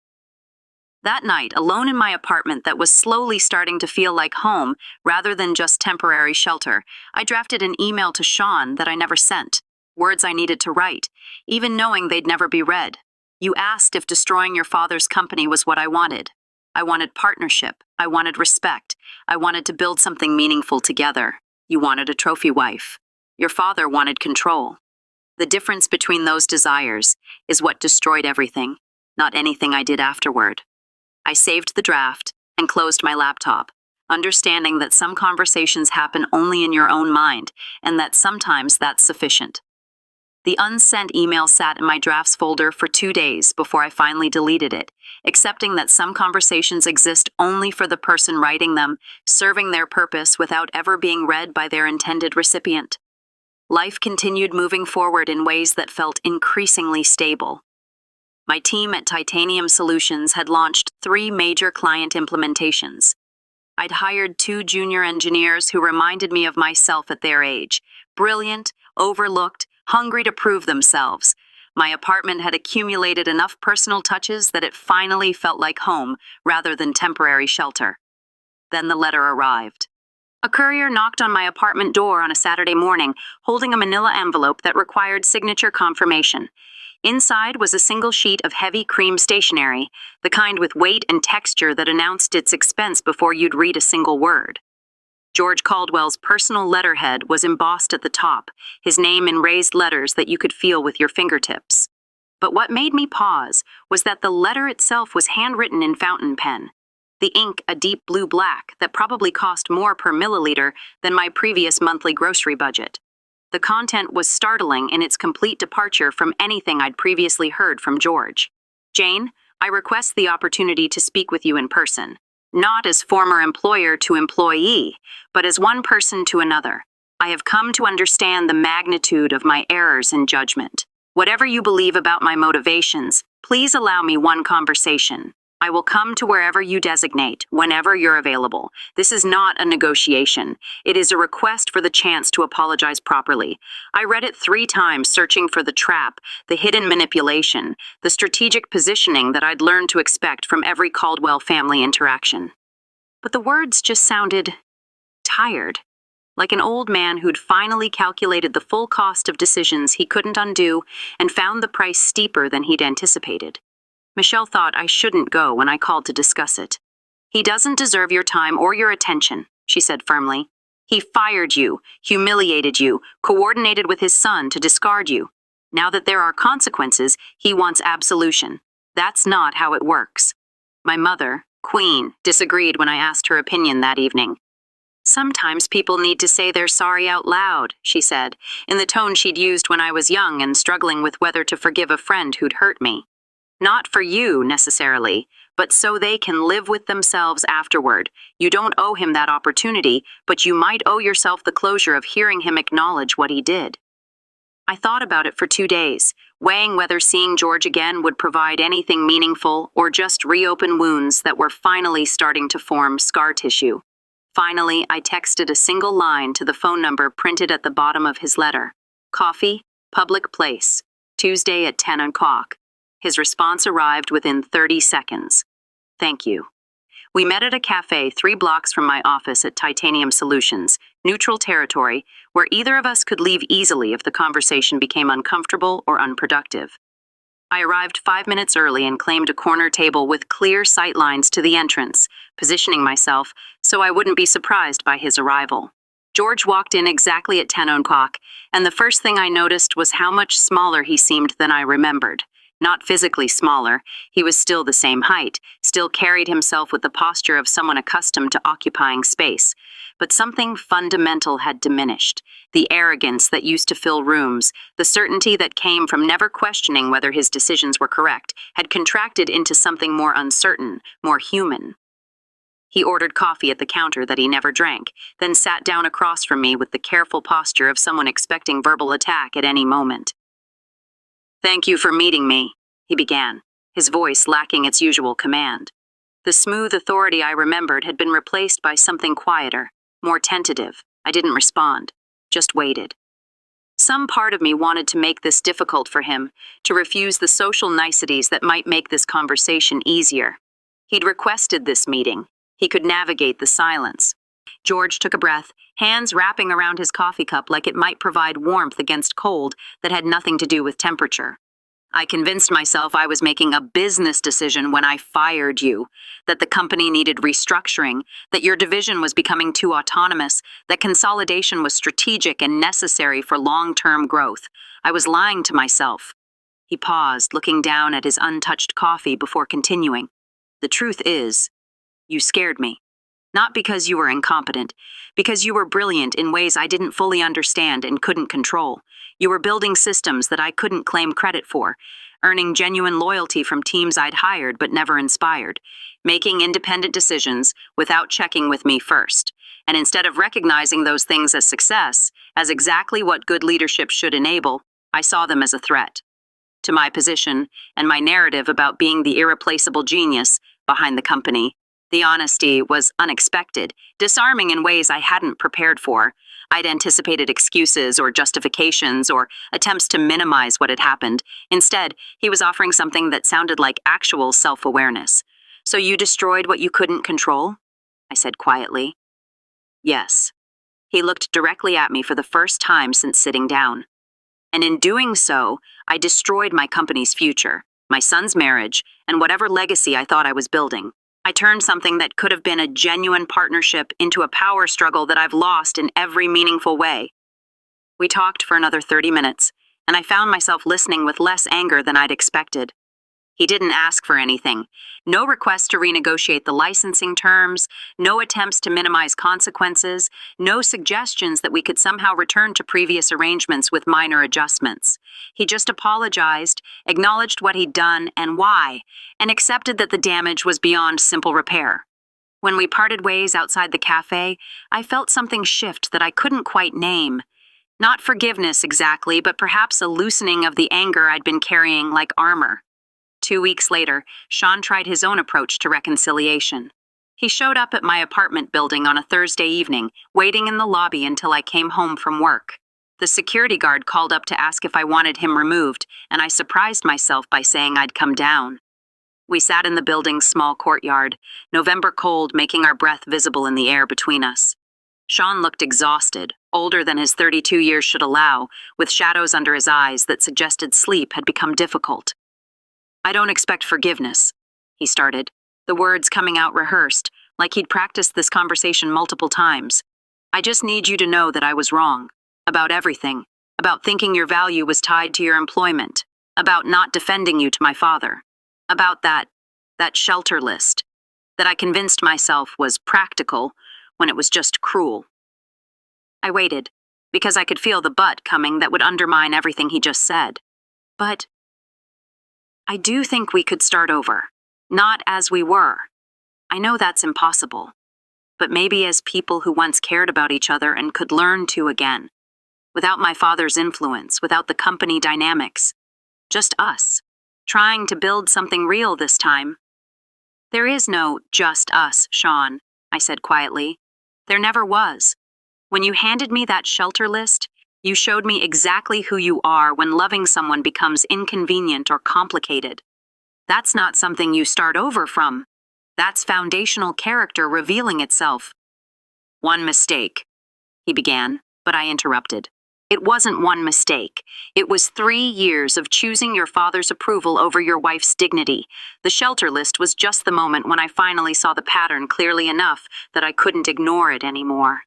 That night, alone in my apartment that was slowly starting to feel like home rather than just temporary shelter, I drafted an email to Sean that I never sent. Words I needed to write, even knowing they'd never be read. You asked if destroying your father's company was what I wanted. I wanted partnership. I wanted respect. I wanted to build something meaningful together. You wanted a trophy wife. Your father wanted control. The difference between those desires is what destroyed everything, not anything I did afterward. I saved the draft and closed my laptop, understanding that some conversations happen only in your own mind and that sometimes that's sufficient. The unsent email sat in my drafts folder for 2 days before I finally deleted it, accepting that some conversations exist only for the person writing them, serving their purpose without ever being read by their intended recipient. Life continued moving forward in ways that felt increasingly stable. My team at Titanium Solutions had launched 3 major client implementations. I'd hired 2 junior engineers who reminded me of myself at their age, brilliant, overlooked, hungry to prove themselves. My apartment had accumulated enough personal touches that it finally felt like home rather than temporary shelter. Then the letter arrived. A courier knocked on my apartment door on a Saturday morning, holding a manila envelope that required signature confirmation. Inside was a single sheet of heavy cream stationery, the kind with weight and texture that announced its expense before you'd read a single word. George Caldwell's personal letterhead was embossed at the top, his name in raised letters that you could feel with your fingertips. But what made me pause was that the letter itself was handwritten in fountain pen, the ink a deep blue-black that probably cost more per milliliter than my previous monthly grocery budget. The content was startling in its complete departure from anything I'd previously heard from George. Jane, I request the opportunity to speak with you in person. Not as former employer to employee, but as one person to another. I have come to understand the magnitude of my errors in judgment. Whatever you believe about my motivations, please allow me one conversation. I will come to wherever you designate, whenever you're available. This is not a negotiation. It is a request for the chance to apologize properly. I read it 3 times, searching for the trap, the hidden manipulation, the strategic positioning that I'd learned to expect from every Caldwell family interaction. But the words just sounded tired, like an old man who'd finally calculated the full cost of decisions he couldn't undo and found the price steeper than he'd anticipated. Michelle thought I shouldn't go when I called to discuss it. He doesn't deserve your time or your attention, she said firmly. He fired you, humiliated you, coordinated with his son to discard you. Now that there are consequences, he wants absolution. That's not how it works. My mother, Queen, disagreed when I asked her opinion that evening. Sometimes people need to say they're sorry out loud, she said, in the tone she'd used when I was young and struggling with whether to forgive a friend who'd hurt me. Not for you, necessarily, but so they can live with themselves afterward. You don't owe him that opportunity, but you might owe yourself the closure of hearing him acknowledge what he did. I thought about it for 2 days, weighing whether seeing George again would provide anything meaningful or just reopen wounds that were finally starting to form scar tissue. Finally, I texted a single line to the phone number printed at the bottom of his letter. Coffee, public place, Tuesday at 10 o'clock. His response arrived within 30 seconds. Thank you. We met at a cafe 3 blocks from my office at Titanium Solutions, neutral territory, where either of us could leave easily if the conversation became uncomfortable or unproductive. I arrived 5 minutes early and claimed a corner table with clear sight lines to the entrance, positioning myself so I wouldn't be surprised by his arrival. George walked in exactly at 10 o'clock, and the first thing I noticed was how much smaller he seemed than I remembered. Not physically smaller, he was still the same height, still carried himself with the posture of someone accustomed to occupying space. But something fundamental had diminished. The arrogance that used to fill rooms, the certainty that came from never questioning whether his decisions were correct, had contracted into something more uncertain, more human. He ordered coffee at the counter that he never drank, then sat down across from me with the careful posture of someone expecting verbal attack at any moment. "Thank you for meeting me," he began, his voice lacking its usual command. The smooth authority I remembered had been replaced by something quieter, more tentative. I didn't respond, just waited. Some part of me wanted to make this difficult for him, to refuse the social niceties that might make this conversation easier. He'd requested this meeting. He could navigate the silence. George took a breath, hands wrapping around his coffee cup like it might provide warmth against cold that had nothing to do with temperature. "I convinced myself I was making a business decision when I fired you, that the company needed restructuring, that your division was becoming too autonomous, that consolidation was strategic and necessary for long-term growth. I was lying to myself." He paused, looking down at his untouched coffee before continuing. "The truth is, you scared me. Not because you were incompetent, because you were brilliant in ways I didn't fully understand and couldn't control. You were building systems that I couldn't claim credit for, earning genuine loyalty from teams I'd hired but never inspired, making independent decisions without checking with me first. And instead of recognizing those things as success, as exactly what good leadership should enable, I saw them as a threat to my position and my narrative about being the irreplaceable genius behind the company. The honesty was unexpected, disarming in ways I hadn't prepared for. I'd anticipated excuses or justifications or attempts to minimize what had happened. Instead, he was offering something that sounded like actual self-awareness. "So you destroyed what you couldn't control?" I said quietly. "Yes." He looked directly at me for the first time since sitting down. "And in doing so, I destroyed my company's future, my son's marriage, and whatever legacy I thought I was building. I turned something that could have been a genuine partnership into a power struggle that I've lost in every meaningful way." We talked for another 30 minutes, and I found myself listening with less anger than I'd expected. He didn't ask for anything. No request to renegotiate the licensing terms, no attempts to minimize consequences, no suggestions that we could somehow return to previous arrangements with minor adjustments. He just apologized, acknowledged what he'd done and why, and accepted that the damage was beyond simple repair. When we parted ways outside the cafe, I felt something shift that I couldn't quite name. Not forgiveness exactly, but perhaps a loosening of the anger I'd been carrying like armor. 2 weeks later, Sean tried his own approach to reconciliation. He showed up at my apartment building on a Thursday evening, waiting in the lobby until I came home from work. The security guard called up to ask if I wanted him removed, and I surprised myself by saying I'd come down. We sat in the building's small courtyard, November cold making our breath visible in the air between us. Sean looked exhausted, older than his 32 years should allow, with shadows under his eyes that suggested sleep had become difficult. "I don't expect forgiveness," he started, the words coming out rehearsed, like he'd practiced this conversation multiple times. "I just need you to know that I was wrong. About everything. About thinking your value was tied to your employment. About not defending you to my father. About that shelter list. That I convinced myself was practical when it was just cruel." I waited, because I could feel the but coming that would undermine everything he just said. "But I do think we could start over. Not as we were. I know that's impossible. But maybe as people who once cared about each other and could learn to again. Without my father's influence, without the company dynamics. Just us. Trying to build something real this time." "There is no just us, Sean," I said quietly. "There never was. When you handed me that shelter list, you showed me exactly who you are when loving someone becomes inconvenient or complicated. That's not something you start over from. That's foundational character revealing itself." "One mistake," he began, but I interrupted. "It wasn't one mistake. It was 3 years of choosing your father's approval over your wife's dignity. The shelter list was just the moment when I finally saw the pattern clearly enough that I couldn't ignore it anymore."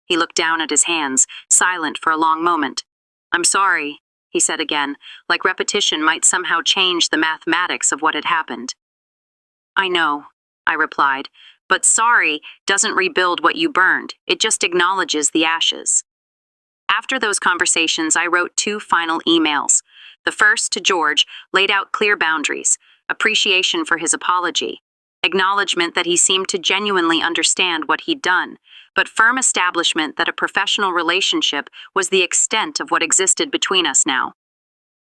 He looked down at his hands, silent for a long moment. "I'm sorry," he said again, like repetition might somehow change the mathematics of what had happened. I know, I replied, but sorry doesn't rebuild what you burned. It just acknowledges the ashes. After those conversations, I wrote 2 final emails. The first, to George, laid out clear boundaries, appreciation for his apology, acknowledgement that he seemed to genuinely understand what he'd done, but firm establishment that a professional relationship was the extent of what existed between us now.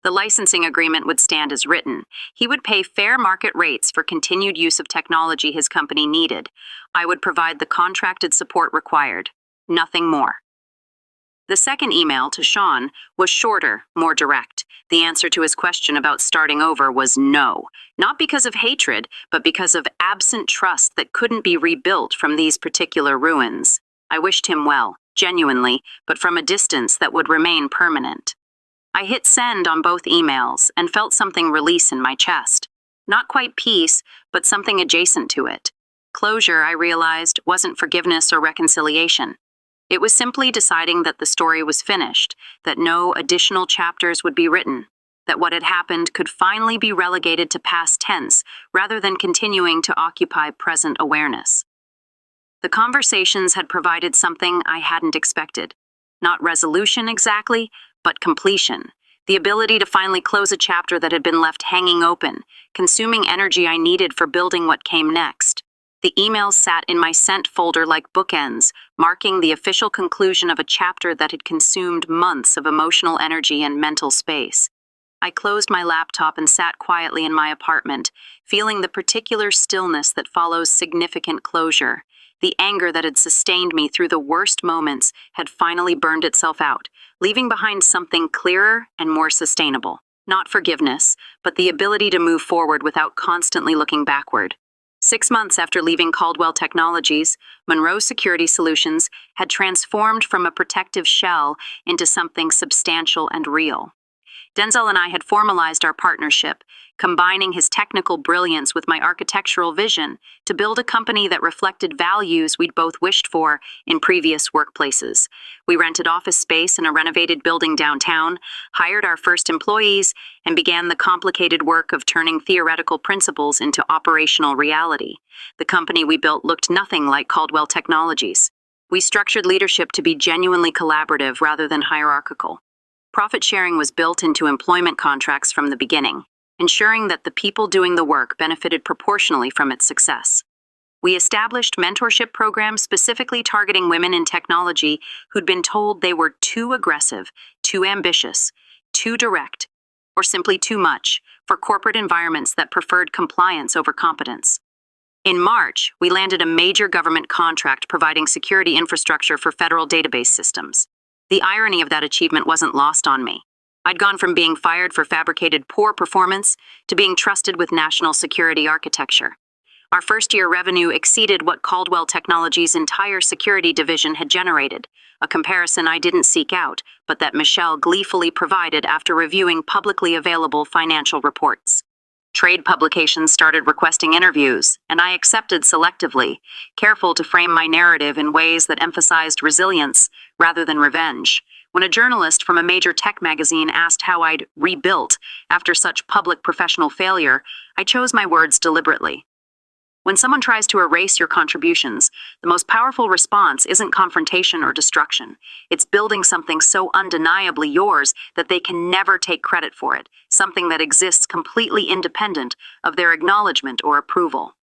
The licensing agreement would stand as written. He would pay fair market rates for continued use of technology his company needed. I would provide the contracted support required. Nothing more. The second email, to Sean, was shorter, more direct. The answer to his question about starting over was no, not because of hatred, but because of absent trust that couldn't be rebuilt from these particular ruins. I wished him well, genuinely, but from a distance that would remain permanent. I hit send on both emails and felt something release in my chest. Not quite peace, but something adjacent to it. Closure, I realized, wasn't forgiveness or reconciliation. It was simply deciding that the story was finished, that no additional chapters would be written, that what had happened could finally be relegated to past tense rather than continuing to occupy present awareness. The conversations had provided something I hadn't expected. Not resolution exactly, but completion. The ability to finally close a chapter that had been left hanging open, consuming energy I needed for building what came next. The emails sat in my sent folder like bookends, marking the official conclusion of a chapter that had consumed months of emotional energy and mental space. I closed my laptop and sat quietly in my apartment, feeling the particular stillness that follows significant closure. The anger that had sustained me through the worst moments had finally burned itself out, leaving behind something clearer and more sustainable. Not forgiveness, but the ability to move forward without constantly looking backward. 6 months after leaving Caldwell Technologies, Monroe Security Solutions had transformed from a protective shell into something substantial and real. Denzel and I had formalized our partnership, combining his technical brilliance with my architectural vision to build a company that reflected values we'd both wished for in previous workplaces. We rented office space in a renovated building downtown, hired our first employees, and began the complicated work of turning theoretical principles into operational reality. The company we built looked nothing like Caldwell Technologies. We structured leadership to be genuinely collaborative rather than hierarchical. Profit sharing was built into employment contracts from the beginning, ensuring that the people doing the work benefited proportionally from its success. We established mentorship programs specifically targeting women in technology who'd been told they were too aggressive, too ambitious, too direct, or simply too much for corporate environments that preferred compliance over competence. In March, we landed a major government contract providing security infrastructure for federal database systems. The irony of that achievement wasn't lost on me. I'd gone from being fired for fabricated poor performance to being trusted with national security architecture. Our first-year revenue exceeded what Caldwell Technologies' entire security division had generated, a comparison I didn't seek out, but that Michelle gleefully provided after reviewing publicly available financial reports. Trade publications started requesting interviews, and I accepted selectively, careful to frame my narrative in ways that emphasized resilience rather than revenge. When a journalist from a major tech magazine asked how I'd rebuilt after such public professional failure, I chose my words deliberately. When someone tries to erase your contributions, the most powerful response isn't confrontation or destruction. It's building something so undeniably yours that they can never take credit for it, something that exists completely independent of their acknowledgement or approval.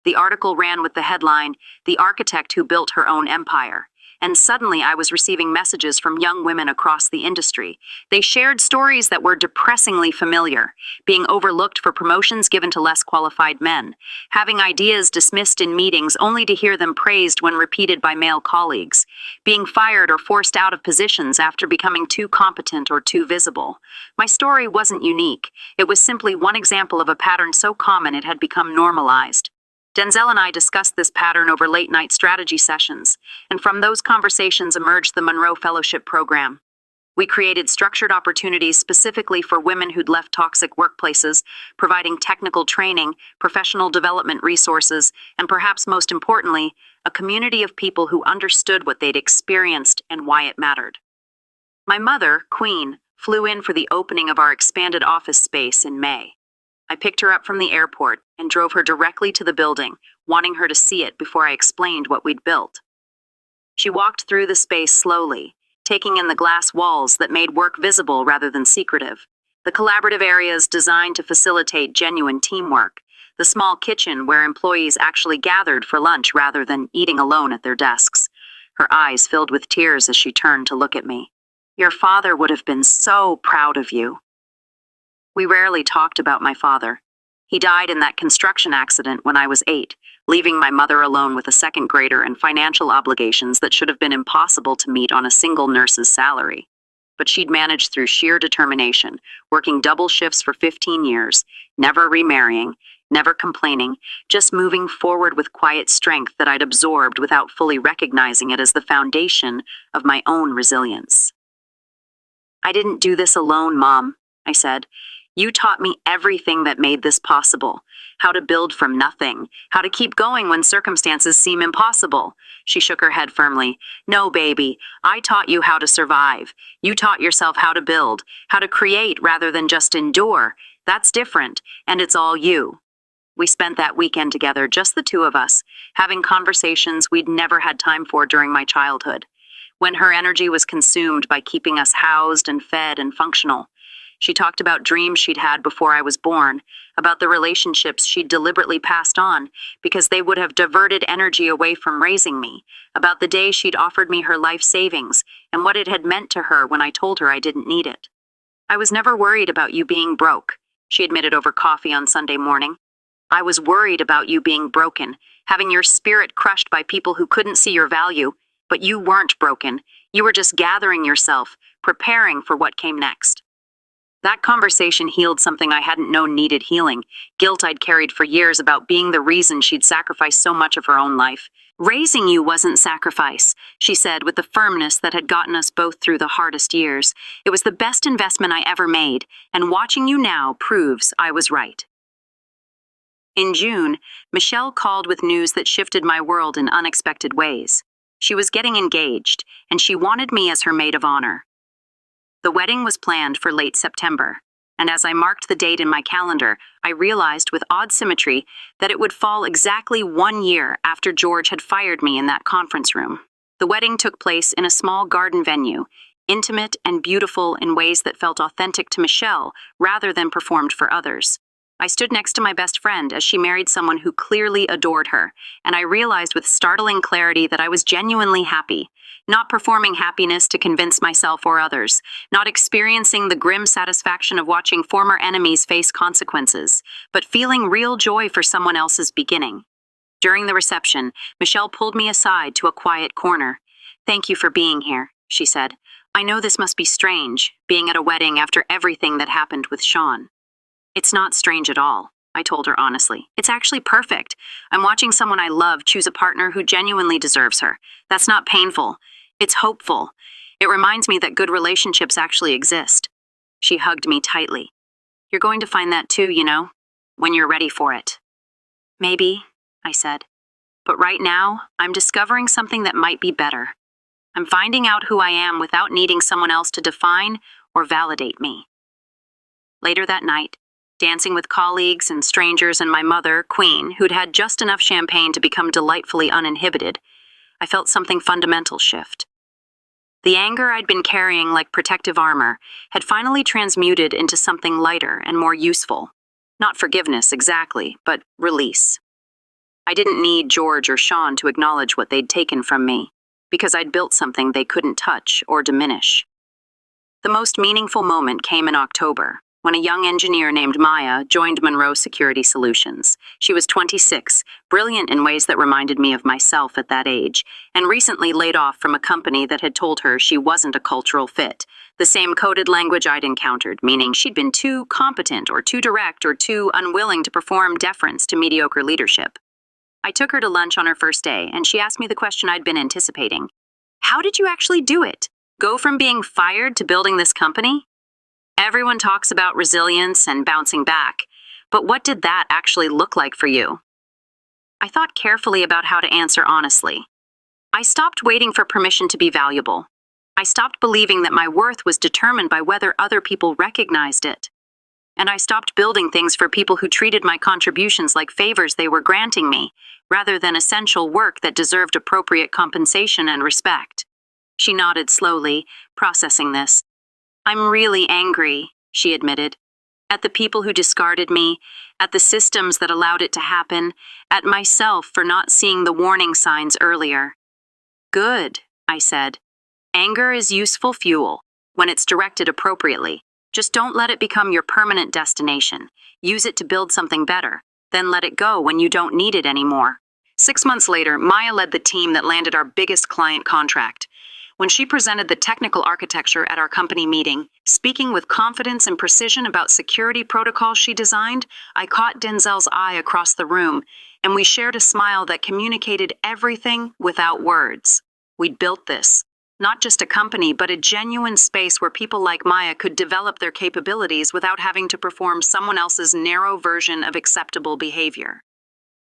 The article ran with the headline, "The Architect Who Built Her Own Empire." And suddenly I was receiving messages from young women across the industry. They shared stories that were depressingly familiar, being overlooked for promotions given to less qualified men, having ideas dismissed in meetings only to hear them praised when repeated by male colleagues, being fired or forced out of positions after becoming too competent or too visible. My story wasn't unique. It was simply one example of a pattern so common it had become normalized. Denzel and I discussed this pattern over late-night strategy sessions, and from those conversations emerged the Monroe Fellowship Program. We created structured opportunities specifically for women who'd left toxic workplaces, providing technical training, professional development resources, and perhaps most importantly, a community of people who understood what they'd experienced and why it mattered. My mother, Queen, flew in for the opening of our expanded office space in May. I picked her up from the airport and drove her directly to the building, wanting her to see it before I explained what we'd built. She walked through the space slowly, taking in the glass walls that made work visible rather than secretive, the collaborative areas designed to facilitate genuine teamwork, the small kitchen where employees actually gathered for lunch rather than eating alone at their desks. Her eyes filled with tears as she turned to look at me. "Your father would have been so proud of you." We rarely talked about my father. He died in that construction accident when I was 8, leaving my mother alone with a second grader and financial obligations that should have been impossible to meet on a single nurse's salary. But she'd managed through sheer determination, working double shifts for 15 years, never remarrying, never complaining, just moving forward with quiet strength that I'd absorbed without fully recognizing it as the foundation of my own resilience. "I didn't do this alone, Mom," I said. "You taught me everything that made this possible. How to build from nothing, how to keep going when circumstances seem impossible." She shook her head firmly. "No, baby, I taught you how to survive. You taught yourself how to build, how to create rather than just endure. That's different, and it's all you." We spent that weekend together, just the two of us, having conversations we'd never had time for during my childhood, when her energy was consumed by keeping us housed and fed and functional. She talked about dreams she'd had before I was born, about the relationships she'd deliberately passed on because they would have diverted energy away from raising me, about the day she'd offered me her life savings and what it had meant to her when I told her I didn't need it. "I was never worried about you being broke," she admitted over coffee on Sunday morning. "I was worried about you being broken, having your spirit crushed by people who couldn't see your value, but you weren't broken. You were just gathering yourself, preparing for what came next." That conversation healed something I hadn't known needed healing, guilt I'd carried for years about being the reason she'd sacrificed so much of her own life. "Raising you wasn't sacrifice," she said with the firmness that had gotten us both through the hardest years. "It was the best investment I ever made, and watching you now proves I was right." In June, Michelle called with news that shifted my world in unexpected ways. She was getting engaged, and she wanted me as her maid of honor. The wedding was planned for late September, and as I marked the date in my calendar, I realized with odd symmetry that it would fall exactly 1 year after George had fired me in that conference room. The wedding took place in a small garden venue, intimate and beautiful in ways that felt authentic to Michelle rather than performed for others. I stood next to my best friend as she married someone who clearly adored her, and I realized with startling clarity that I was genuinely happy. Not performing happiness to convince myself or others, not experiencing the grim satisfaction of watching former enemies face consequences, but feeling real joy for someone else's beginning. During the reception, Michelle pulled me aside to a quiet corner. "Thank you for being here," she said. "I know this must be strange, being at a wedding after everything that happened with Sean." "It's not strange at all," I told her honestly. "It's actually perfect. I'm watching someone I love choose a partner who genuinely deserves her. That's not painful. It's hopeful. It reminds me that good relationships actually exist." She hugged me tightly. "You're going to find that too, when you're ready for it." "Maybe," I said. "But right now, I'm discovering something that might be better. I'm finding out who I am without needing someone else to define or validate me." Later that night, dancing with colleagues and strangers and my mother, Queen, who'd had just enough champagne to become delightfully uninhibited, I felt something fundamental shift. The anger I'd been carrying like protective armor had finally transmuted into something lighter and more useful. Not forgiveness exactly, but release. I didn't need George or Sean to acknowledge what they'd taken from me, because I'd built something they couldn't touch or diminish. The most meaningful moment came in October, when a young engineer named Maya joined Monroe Security Solutions. She was 26, brilliant in ways that reminded me of myself at that age, and recently laid off from a company that had told her she wasn't a cultural fit. The same coded language I'd encountered, meaning she'd been too competent or too direct or too unwilling to perform deference to mediocre leadership. I took her to lunch on her first day, and she asked me the question I'd been anticipating. "How did you actually do it? Go from being fired to building this company? Everyone talks about resilience and bouncing back, but what did that actually look like for you?" I thought carefully about how to answer honestly. I stopped waiting for permission to be valuable. I stopped believing that my worth was determined by whether other people recognized it. And I stopped building things for people who treated my contributions like favors they were granting me, rather than essential work that deserved appropriate compensation and respect. She nodded slowly, processing this. I'm really angry, she admitted. At the people who discarded me, at the systems that allowed it to happen, at myself for not seeing the warning signs earlier. Good, I said. Anger is useful fuel, when it's directed appropriately. Just don't let it become your permanent destination. Use it to build something better, then let it go when you don't need it anymore. 6 months later, Maya led the team that landed our biggest client contract. When she presented the technical architecture at our company meeting, speaking with confidence and precision about security protocols she designed, I caught Denzel's eye across the room, and we shared a smile that communicated everything without words. We'd built this. Not just a company, but a genuine space where people like Maya could develop their capabilities without having to perform someone else's narrow version of acceptable behavior.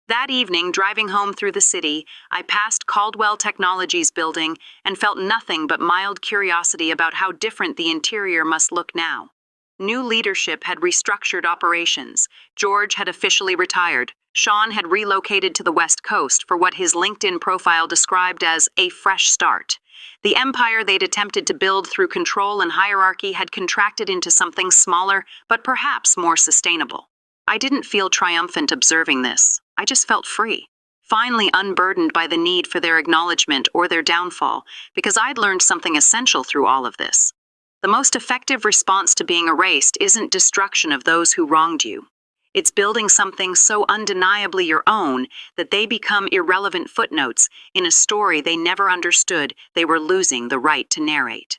That evening, driving home through the city, I passed Caldwell Technologies building and felt nothing but mild curiosity about how different the interior must look now. New leadership had restructured operations. George had officially retired. Sean had relocated to the West Coast for what his LinkedIn profile described as a fresh start. The empire they'd attempted to build through control and hierarchy had contracted into something smaller, but perhaps more sustainable. I didn't feel triumphant observing this. I just felt free, finally unburdened by the need for their acknowledgement or their downfall, because I'd learned something essential through all of this. The most effective response to being erased isn't destruction of those who wronged you. It's building something so undeniably your own that they become irrelevant footnotes in a story they never understood they were losing the right to narrate.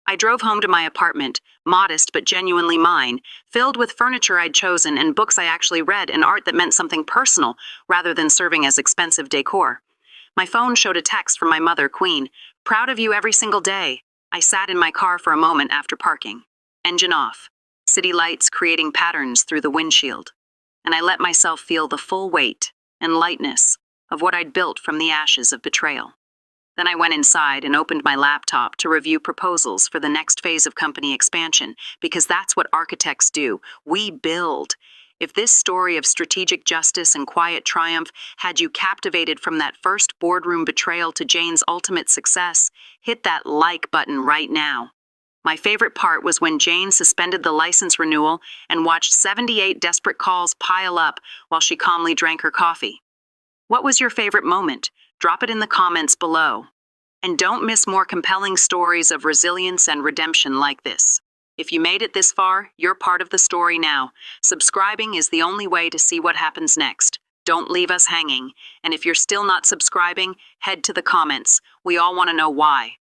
I drove home to my apartment, modest but genuinely mine, filled with furniture I'd chosen and books I actually read and art that meant something personal rather than serving as expensive decor. My phone showed a text from my mother, Queen. Proud of you every single day. I sat in my car for a moment after parking. Engine off. City lights creating patterns through the windshield. And I let myself feel the full weight and lightness of what I'd built from the ashes of betrayal. Then I went inside and opened my laptop to review proposals for the next phase of company expansion, because that's what architects do. We build. If this story of strategic justice and quiet triumph had you captivated from that first boardroom betrayal to Jane's ultimate success, hit that like button right now. My favorite part was when Jane suspended the license renewal and watched 78 desperate calls pile up while she calmly drank her coffee. What was your favorite moment? Drop it in the comments below. And don't miss more compelling stories of resilience and redemption like this. If you made it this far, you're part of the story now. Subscribing is the only way to see what happens next. Don't leave us hanging. And if you're still not subscribing, head to the comments. We all want to know why.